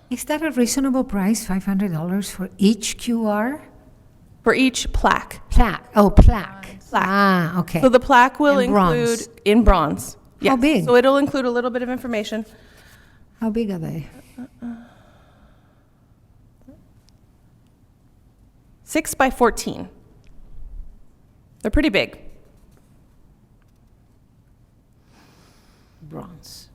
Is that a reasonable price, $500 for each QR? For each plaque. Plaque. Plaque. Plaque. Okay. So the plaque will In bronze. include in bronze. Yes. How big? So it'll include a little bit of information. How big are they? 6 by 14. They're pretty big. Bronze.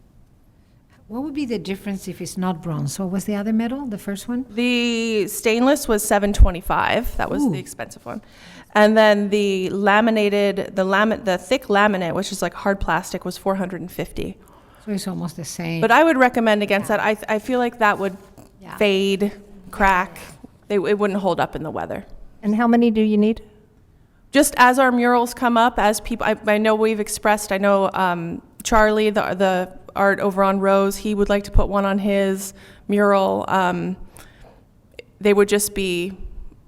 What would be the difference if it's not bronze? What was the other metal, the first one? The stainless was $725. That was the expensive one. And then the laminated, the thick laminate, which is like hard plastic, was $450. So it's almost the same. But I would recommend against that. I feel like that would fade, crack. It wouldn't hold up in the weather. And how many do you need? Just as our murals come up, as people, I know we've expressed, I know Charlie, the art over on Rose, he would like to put one on his mural. They would just be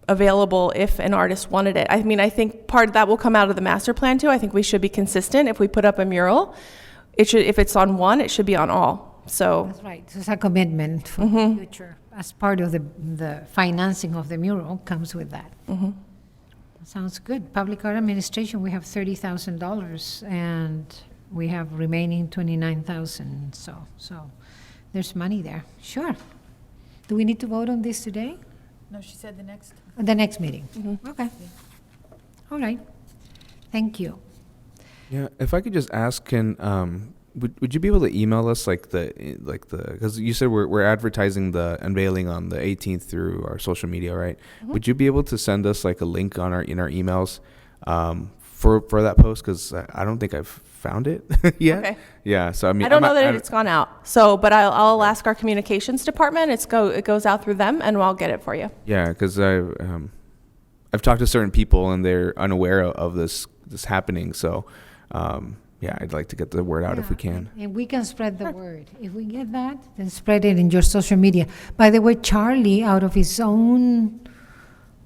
available if an artist wanted it. I mean, I think part of that will come out of the master plan too. I think we should be consistent. If we put up a mural, if it's on one, it should be on all. So that's right. It's a commitment for the future. As part of the financing of the mural comes with that. Sounds good. Public Art Administration, we have $30,000 and we have remaining $29,000. So there's money there. Sure. Do we need to vote on this today? No, she said the next. The next meeting. Okay. All right. Thank you. Yeah, if I could just ask, would you be able to email us because you said we're advertising the unveiling on the 18th through our social media, right? Would you be able to send us like a link in our emails for that post? Because I don't think I've found it yet. Okay. Yeah. So I mean, I don't know that it's gone out. So, but I'll ask our communications department. It goes out through them, and I'll get it for you. Yeah, because I've talked to certain people and they're unaware of this happening. So. Yeah, I'd like to get the word out if we can. And we can spread the word. If we get that, then spread it in your social media. By the way, Charlie, out of his own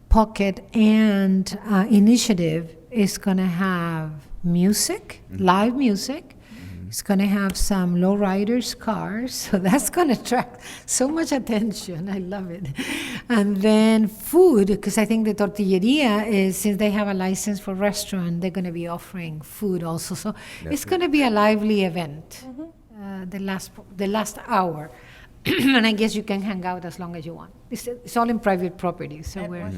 pocket and initiative, is going to have music, live music. He's going to have some lowriders cars, so that's going to attract so much attention. I love it. And then food, because I think the tortilleria is, since they have a license for restaurant, they're going to be offering food also. So it's going to be a lively event, the last hour. And I guess you can hang out as long as you want. It's all in private property, so we're...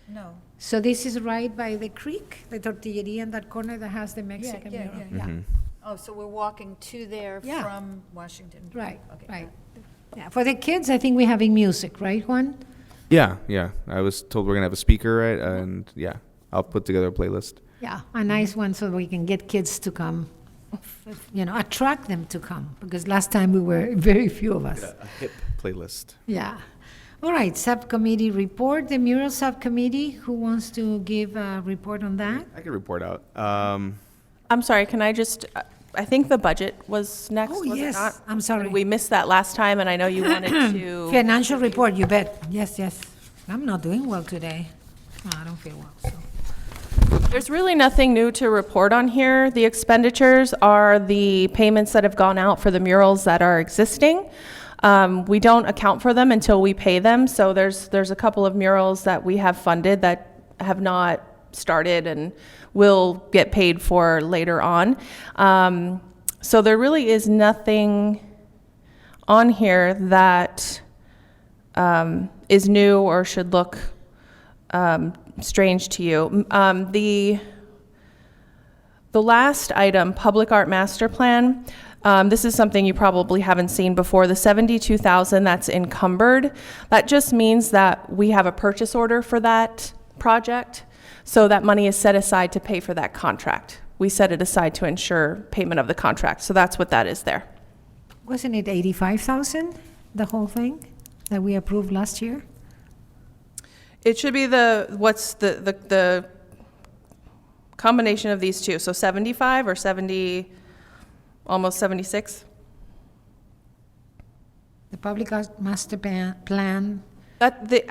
No. So this is right by the creek, the tortilleria in that corner that has the Mexican mural. Yeah. Oh, so we're walking to there from Washington. Right, Okay. right. Yeah, for the kids, I think we're having music, right, Juan? Yeah. I was told we're gonna have a speaker, right? And yeah, I'll put together a playlist. Yeah, a nice one so we can get kids to come, attract them to come, because last time we were very few of us. A hip playlist. Yeah. All right, subcommittee report, the mural subcommittee, who wants to give a report on that? I can report out. I'm sorry, can I just, I think the budget was next, Oh, was it yes. not? I'm sorry. We missed that last time, and I know you wanted to. Financial report, you bet. Yes. I'm not doing well today. No, I don't feel well, so. There's really nothing new to report on here. The expenditures are the payments that have gone out for the murals that are existing. We don't account for them until we pay them, so there's a couple of murals that we have funded that have not started and will get paid for later on. So there really is nothing on here that is new or should look strange to you. The last item, Public Art Master Plan, this is something you probably haven't seen before. The $72,000 that's encumbered, that just means that we have a purchase order for that project. So that money is set aside to pay for that contract. we set it aside to ensure payment of the contract. So that's what that is there. Wasn't it 85,000, the whole thing that we approved last year? It should be the combination of these two. So 75 or 70, almost 76. The public master plan,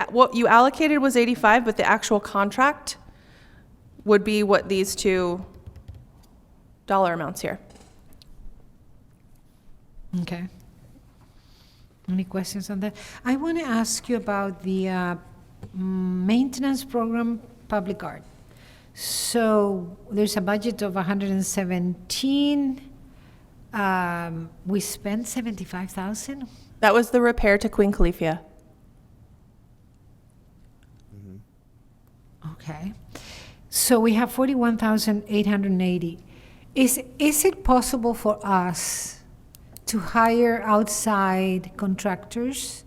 What you allocated was 85, but the actual contract would be what these two dollar amounts here. okay. Any questions on that? I want to ask you about the maintenance program, public art. So there's a budget of 117. We spent 75,000. That was the repair to Queen Califia. Okay. So we have 41,880. Is it possible for us to hire outside contractors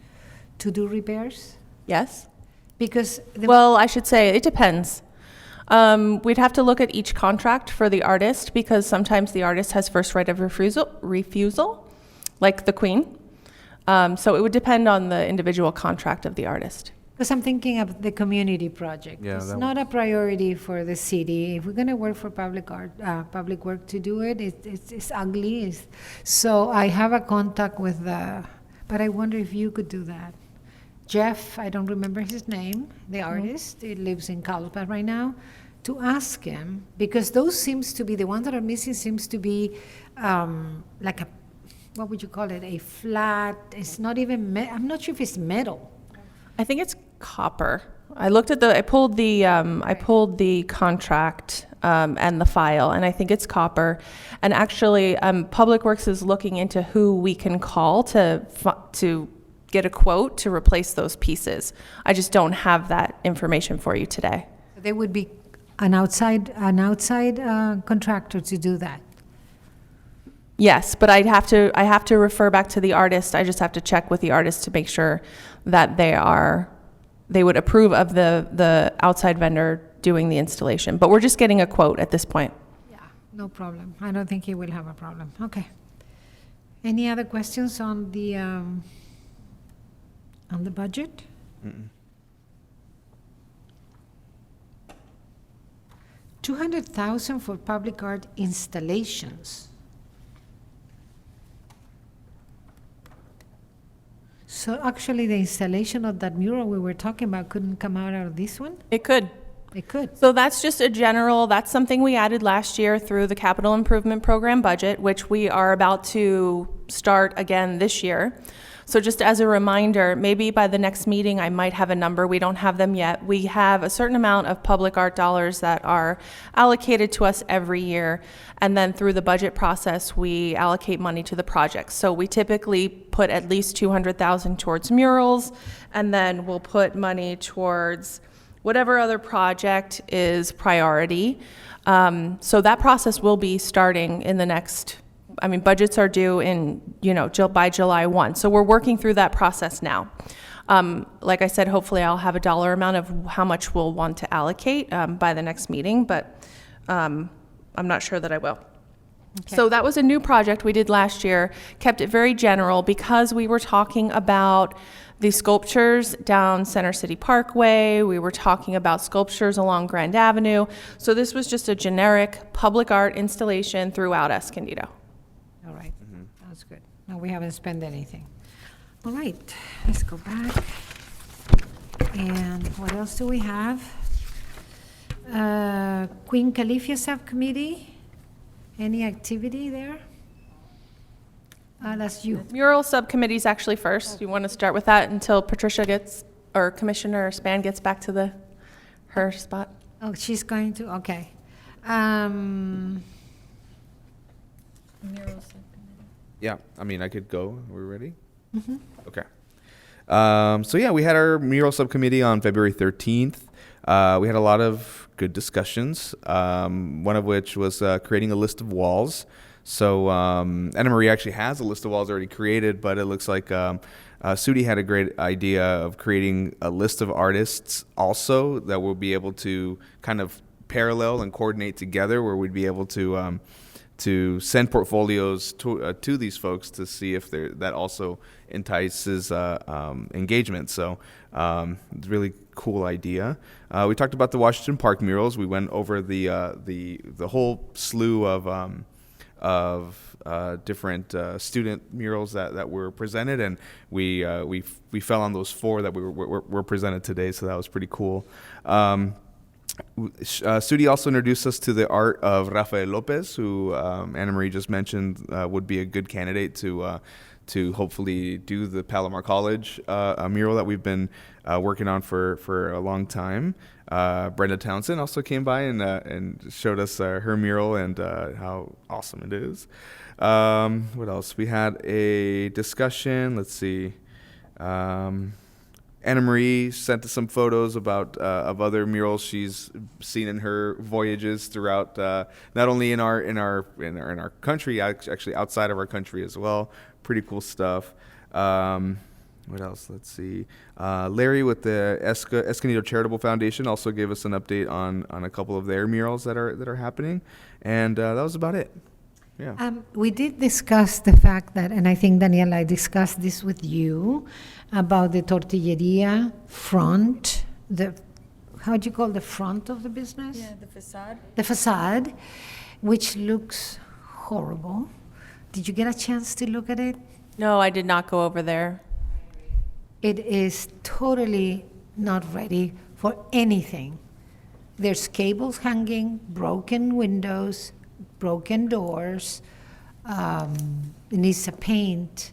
to do repairs? Yes. Because Well, I should say it depends. We'd have to look at each contract for the artist because sometimes the artist has first right of refusal, like the Queen. So it would depend on the individual contract of the artist. Because I'm thinking of the community project. Yeah, It's that not a priority for the city. If we're going to work for public art, public work to do it, it's ugly. So I have a contact with but I wonder if you could do that. Jeff, I don't remember his name, the artist, he lives in Carlsbad right now, to ask him, because those seems to be, the ones that are missing seems to be like a, what would you call it, a flat, it's not even, I'm not sure if it's metal. I think it's copper. I pulled the contract and the file, and I think it's copper. And actually, Public Works is looking into who we can call to get a quote to replace those pieces. I just don't have that information for you today. There would be an outside contractor to do that. Yes, but I have to refer back to the artist. I just have to check with the artist to make sure that they would approve of the outside vendor doing the installation. But we're just getting a quote at this point. Yeah, no problem. I don't think he will have a problem. Okay. Any other questions on the budget? Mm-mm. 200,000 for public art installations. So actually, the installation of that mural we were talking about couldn't come out of this one? It could. It could. So that's just that's something we added last year through the capital improvement program budget, which we are about to start again this year. So just as a reminder, maybe by the next meeting, I might have a number. We don't have them yet. We have a certain amount of public art dollars that are allocated to us every year. And then through the budget process, we allocate money to the projects. So we typically put at least 200,000 towards murals, and then we'll put money towards whatever other project is priority. So that process will be starting in the next, budgets are due in, by July 1. So we're working through that process now. Like I said, hopefully I'll have a dollar amount of how much we'll want to allocate by the next meeting, but I'm not sure that I will. Okay. So that was a new project we did last year, kept it very general because we were talking about the sculptures down Center City Parkway. We were talking about sculptures along Grand Avenue. So this was just a generic public art installation throughout Escondido. All right, that's good. No, we haven't spent anything. All right, let's go back. And what else do we have? Queen Califia Subcommittee, any activity there? That's you. Mural Subcommittee's actually first. You want to start with that until Patricia or Commissioner Span gets back to her spot? Oh, she's going to, okay. Yeah, I could go. We're ready? Mm-hmm. Okay. So yeah, we had our mural subcommittee on February 13th. We had a lot of good discussions, one of which was creating a list of walls. So Anna Marie actually has a list of walls already created, but it looks like Sudi had a great idea of creating a list of artists also that will be able to kind of parallel and coordinate together, where we'd be able to send portfolios to these folks to see if that also entices engagement. So it's a really cool idea. We talked about the Washington Park murals. We went over the whole slew of different student murals that were presented, and we fell on those 4 that were presented today. So that was pretty cool. Studi also introduced us to the art of Rafael Lopez, who Anna Marie just mentioned would be a good candidate to hopefully do the Palomar College a mural that we've been working on for a long time. Brenda Townsend also came by and showed us her mural and how awesome it is. What else? We had a discussion. Let's see. Anna Marie sent us some photos about of other murals she's seen in her voyages throughout, not only in our country, actually outside of our country as well. Pretty cool stuff. What else? Let's see. Larry with the Escondido Charitable Foundation also gave us an update on a couple of their murals that are happening, and that was about it. Yeah. We did discuss the fact that, and I think, Daniela, I discussed this with you, about the tortilleria front, how do you call the front of the business? Yeah, the facade. The facade, which looks horrible. Did you get a chance to look at it? No, I did not go over there. It is totally not ready for anything. There's cables hanging, broken windows, broken doors. It needs a paint.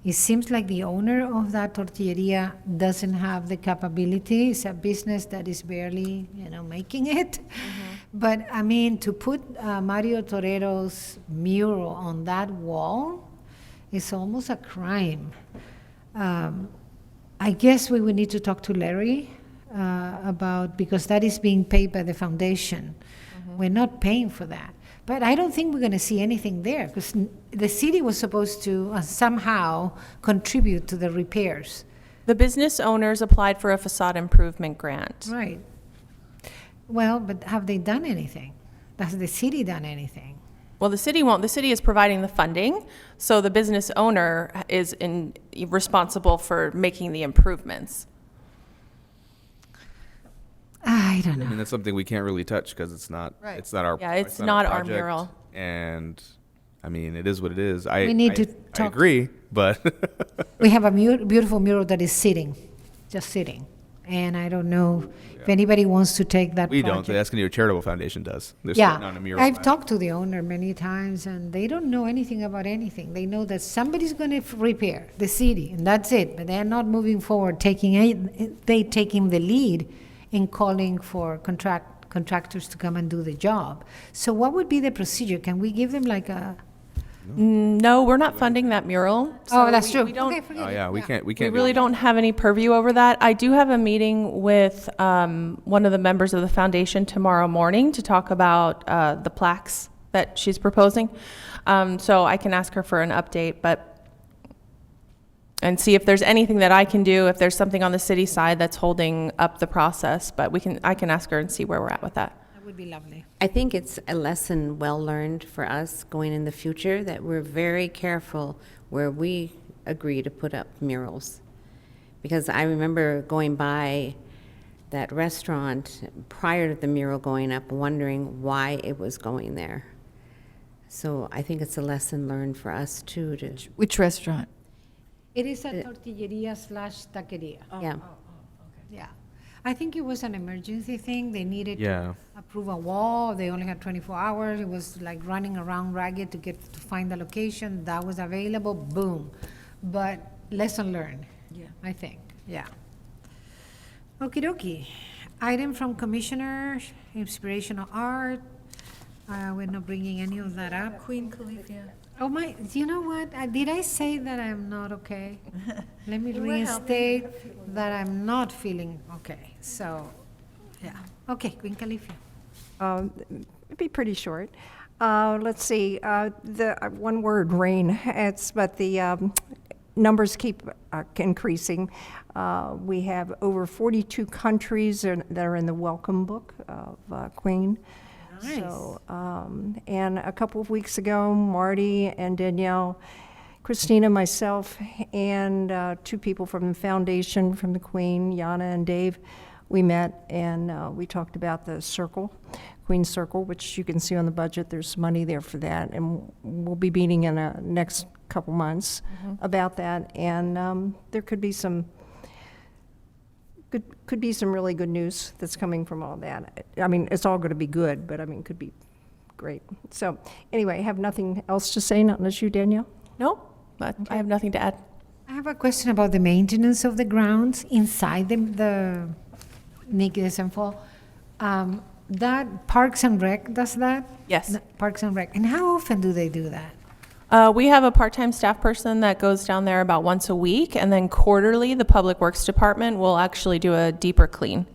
It seems like the owner of that tortilleria doesn't have the capability. It's a business that is barely, making it. But I mean, to put Mario Torero's mural on that wall is almost a crime. I guess we would need to talk to Larry because that is being paid by the foundation. We're not paying for that. But I don't think we're going to see anything there because the city was supposed to somehow contribute to the repairs. The business owners applied for a facade improvement grant. Right. Well, but have they done anything? Has the city done anything? Well, the city won't. The city is providing the funding, so the business owner is responsible for making the improvements. I don't know. I mean, that's something we can't really touch because it's not. Right. It's not our. Yeah, it's not our project, mural. And I mean, it is what it is. We need to talk. I agree, but we have a beautiful mural that is just sitting, and I don't know if anybody wants to take that. We project. don't. The Escondido Charitable Foundation does. They're sitting on a mural. I've talked to the owner many times, and they don't know anything about anything. They know that somebody's going to repair the city, and that's it. But they're not moving forward, taking the lead in calling for contractors to come and do the job. So what would be the procedure? Can we give them like a... No, we're not funding that mural. Oh, that's true. We don't, Okay, forget Oh it. yeah, we can't. we really don't have any purview over that. I do have a meeting with one of the members of the foundation tomorrow morning to talk about the plaques that she's proposing. So I can ask her for an update, and see if there's anything that I can do, if there's something on the city side that's holding up the process. But I can ask her and see where we're at with that. That would be lovely. I think it's a lesson well learned for us going in the future that we're very careful where we agree to put up murals. Because I remember going by that restaurant prior to the mural going up, wondering why it was going there. So I think it's a lesson learned for us too. Which restaurant? It is a tortilleria/taqueria. Yeah. Yeah. I think it was an emergency thing. They needed Yeah. to approve a wall. They only had 24 hours. It was like running around ragged to find the location. That was available. Boom. But lesson learned. Yeah. I think. Yeah. Okie dokie. Item from Commissioner, inspirational art. We're not bringing any of that up. Queen Califia. Oh my, you know what? Did I say that I'm not okay? Let me reinstate that I'm not feeling okay. So, yeah. Okay, Queen Califia. It'd be pretty short. Let's see, the one word, rain. numbers keep increasing. We have over 42 countries that are in the welcome book of Queen. Nice. So, and a couple of weeks ago, Marty and Danielle, Christina, myself, and 2 people from the foundation, from the Queen, Yana and Dave, we met and we talked about the circle, Queen Circle, which you can see on the budget. There's money there for that, and we'll be meeting in the next couple months about that. And there could be some really good news that's coming from all that. I mean, it's all going to be good, but I mean, could be great. So anyway, I have nothing else to say, not unless you, Danielle. No, but I have nothing to add. I have a question about the maintenance of the grounds inside the Nick Desenfo. That Parks and Rec does that? Yes. Parks and Rec. And how often do they do that? We have a part-time staff person that goes down there about once a week, and then quarterly, the Public Works Department will actually do a deeper clean.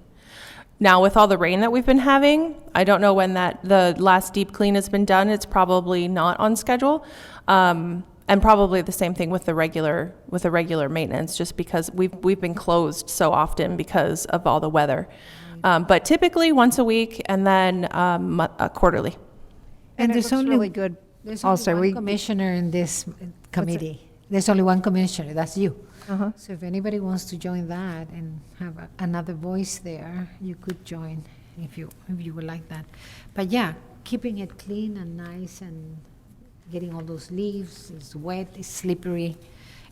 Now, with all the rain that we've been having, I don't know when the last deep clean has been done. It's probably not on schedule. And probably the same thing with the regular maintenance, just because we've been closed so often because of all the weather. But typically once a week, and then quarterly. And there's it looks only really good. There's Also, only one commissioner in this committee. There's only one commissioner, that's you. Uh-huh. So if anybody wants to join that and have another voice there, you could join if you would like that. But yeah, keeping it clean and nice and getting all those leaves, it's wet, it's slippery.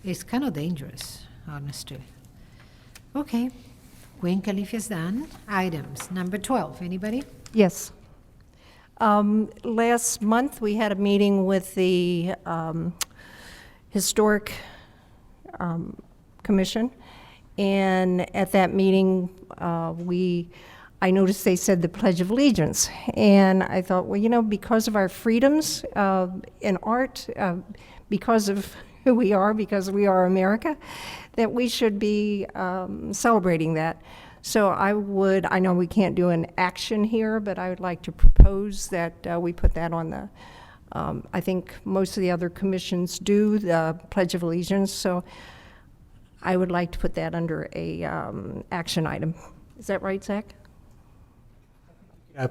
It's kind of dangerous, honestly. Okay, Queen Califia's done. Items, number 12, anybody? Yes. Last month, we had a meeting with the Historic Commission, and at that meeting, I noticed they said the Pledge of Allegiance, and I thought, well, you know, because of our freedoms in art, because of who we are, because we are America, that we should be celebrating that. So I know we can't do an action here, but I would like to propose that we put that on the, I think most of the other commissions do the Pledge of Allegiance, so I would like to put that under a action item. Is that right, Zach?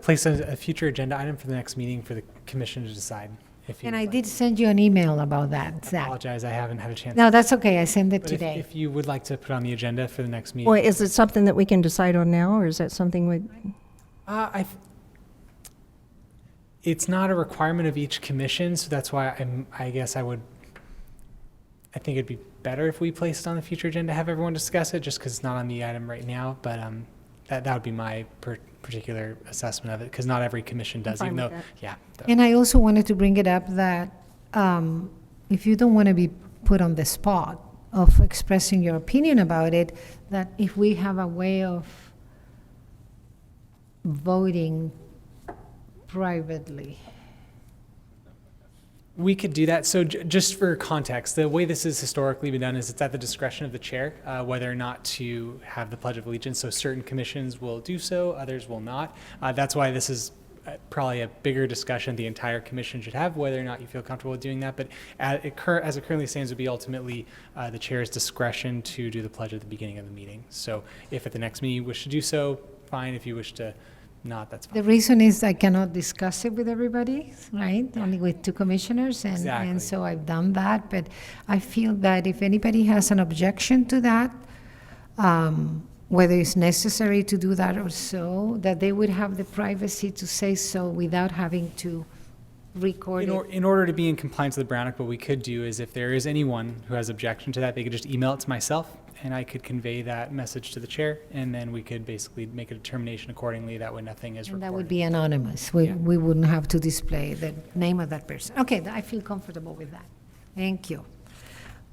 Place a future agenda item for the next meeting for the commission to decide. And I did send you an email about that, I Zach. apologize, I haven't had a chance. No, that's okay, I sent it But today. if you would like to put on the agenda for the next meeting. Or is it something that we can decide on now, or is that something we? It's not a requirement of each commission, so that's why I think it'd be better if we placed it on the future agenda, have everyone discuss it, just because it's not on the item right now, but that would be my particular assessment of it, because not every commission does, even though, yeah. And I also wanted to bring it up that if you don't want to be put on the spot of expressing your opinion about it, that if we have a way of voting privately. We could do that. So just for context, the way this has historically been done is it's at the discretion of the chair whether or not to have the Pledge of Allegiance. So certain commissions will do so, others will not. That's why this is probably a bigger discussion the entire commission should have, whether or not you feel comfortable with doing that. But as it currently stands, would be ultimately the chair's discretion to do the pledge at the beginning of the meeting. So if at the next meeting you wish to do so, fine. If you wish to not, that's fine. The reason is I cannot discuss it with everybody, right? Only with 2 commissioners, and, Exactly. and so I've done that. But I feel that if anybody has an objection to that, whether it's necessary to do that or so, that they would have the privacy to say so without having to record it. In order to be in compliance with the Brown Act, what we could do is if there is anyone who has objection to that, they could just email it to myself, and I could convey that message to the chair, and then we could basically make a determination accordingly. That way nothing is And recorded. that would be anonymous. We wouldn't have to display the name of that person. Okay, I feel comfortable with that. Thank you.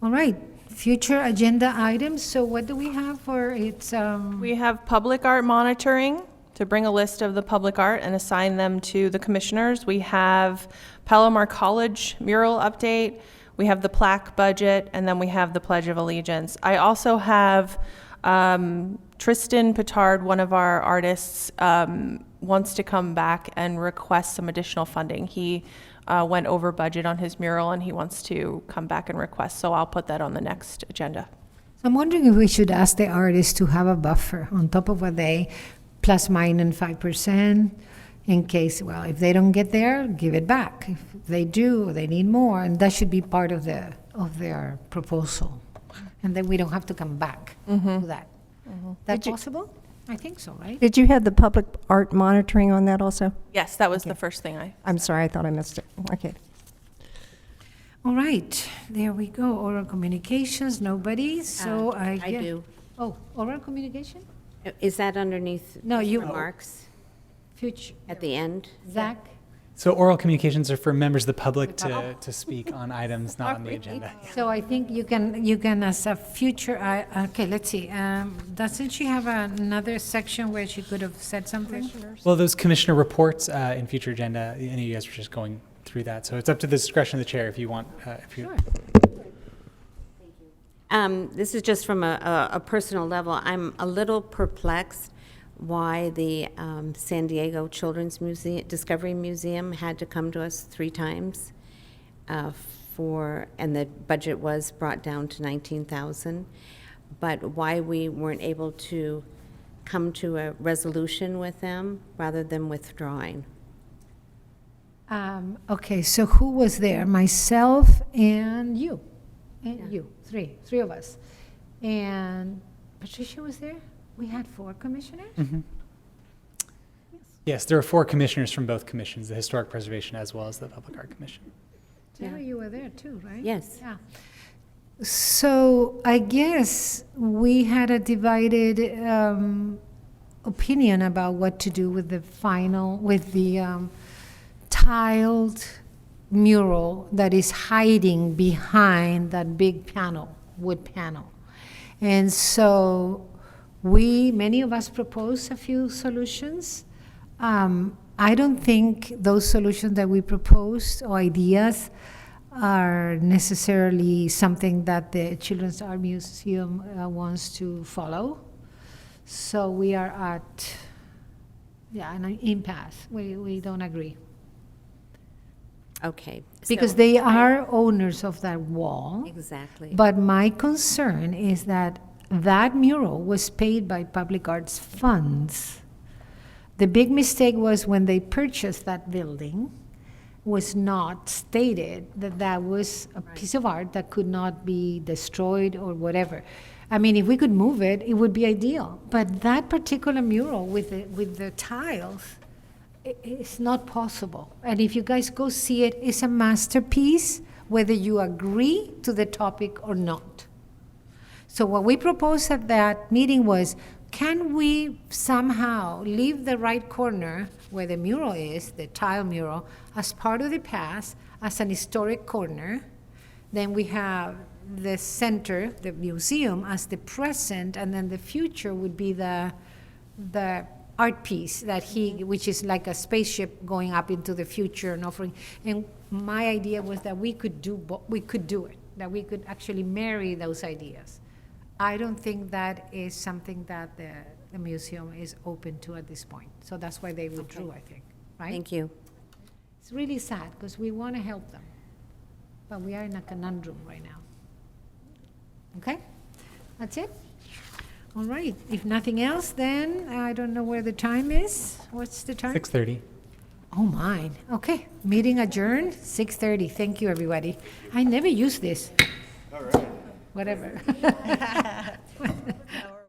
All right, future agenda items. So what do we have for it's? We have public art monitoring, to bring a list of the public art and assign them to the commissioners. We have Palomar College mural update. We have the plaque budget, and then we have the Pledge of Allegiance. I also have Tristan Petard, one of our artists, wants to come back and request some additional funding. He went over budget on his mural and he wants to come back and request. So I'll put that on the next agenda. I'm wondering if we should ask the artists to have a buffer on top of what they plus minus 5% in case, well, if they don't get there, give it back. If they do, they need more, and that should be part of their proposal. And then we don't have to come back to that. That possible? I think so, right? Did you have the public art monitoring on that also? Yes, that was the first thing I'm sorry, I thought I missed it. Okay. All right, there we go. Oral communications, nobody, so I I guess- do. Oh, oral communication? Is that underneath No, you- remarks Future, at the end? Zach? So oral communications are for members of the public to speak on items not on the agenda. So I think you can as a future, okay, let's see. Doesn't she have another section where she could have said something? Well, those commissioner reports in future agenda, any of you guys were just going through that. So it's up to the discretion of the chair if you want. Sure. This is just from a personal level. I'm a little perplexed why the San Diego Children's Museum, Discovery Museum had to come to us 3 times and the budget was brought down to $19,000, but why we weren't able to come to a resolution with them rather than withdrawing. Okay, so who was there? Myself and you. And you, three of us. And Patricia was there? We had 4 commissioners? Yes, there are 4 commissioners from both commissions, the Historic Preservation as well as the Public Art Commission. Terry, you were there too, right? Yes. Yeah. So I guess we had a divided opinion about what to do with the tiled mural that is hiding behind that big panel, wood panel. And so many of us proposed a few solutions. I don't think those solutions that we proposed or ideas are necessarily something that the Children's Art Museum wants to follow. So we are at, an impasse. We don't agree. Okay. Because so they are owners of that wall. Exactly. But my concern is that that mural was paid by public arts funds. The big mistake was when they purchased that building, was not stated that that was a piece of art that could not be destroyed or whatever. I mean, if we could move it, it would be ideal. But that particular mural with the tiles, it's not possible. And if you guys go see it, it's a masterpiece, whether you agree to the topic or not. So what we proposed at that meeting was, can we somehow leave the right corner where the mural is, the tile mural, as part of the past, as an historic corner? Then we have the center, the museum, as the present, and then the future would be the art piece that which is like a spaceship going up into the future and offering. And my idea was that we could do it, that we could actually marry those ideas. I don't think that is something that the museum is open to at this point. So that's why they withdrew, I think, right? Thank you. It's really sad because we want to help them, but we are in a conundrum right now. Okay? That's it? All right. If nothing else, then I don't know where the time is. What's the time? 6:30. Oh, mine. Okay. Meeting adjourned, 6:30. Thank you, everybody. I never use this. All right. Whatever.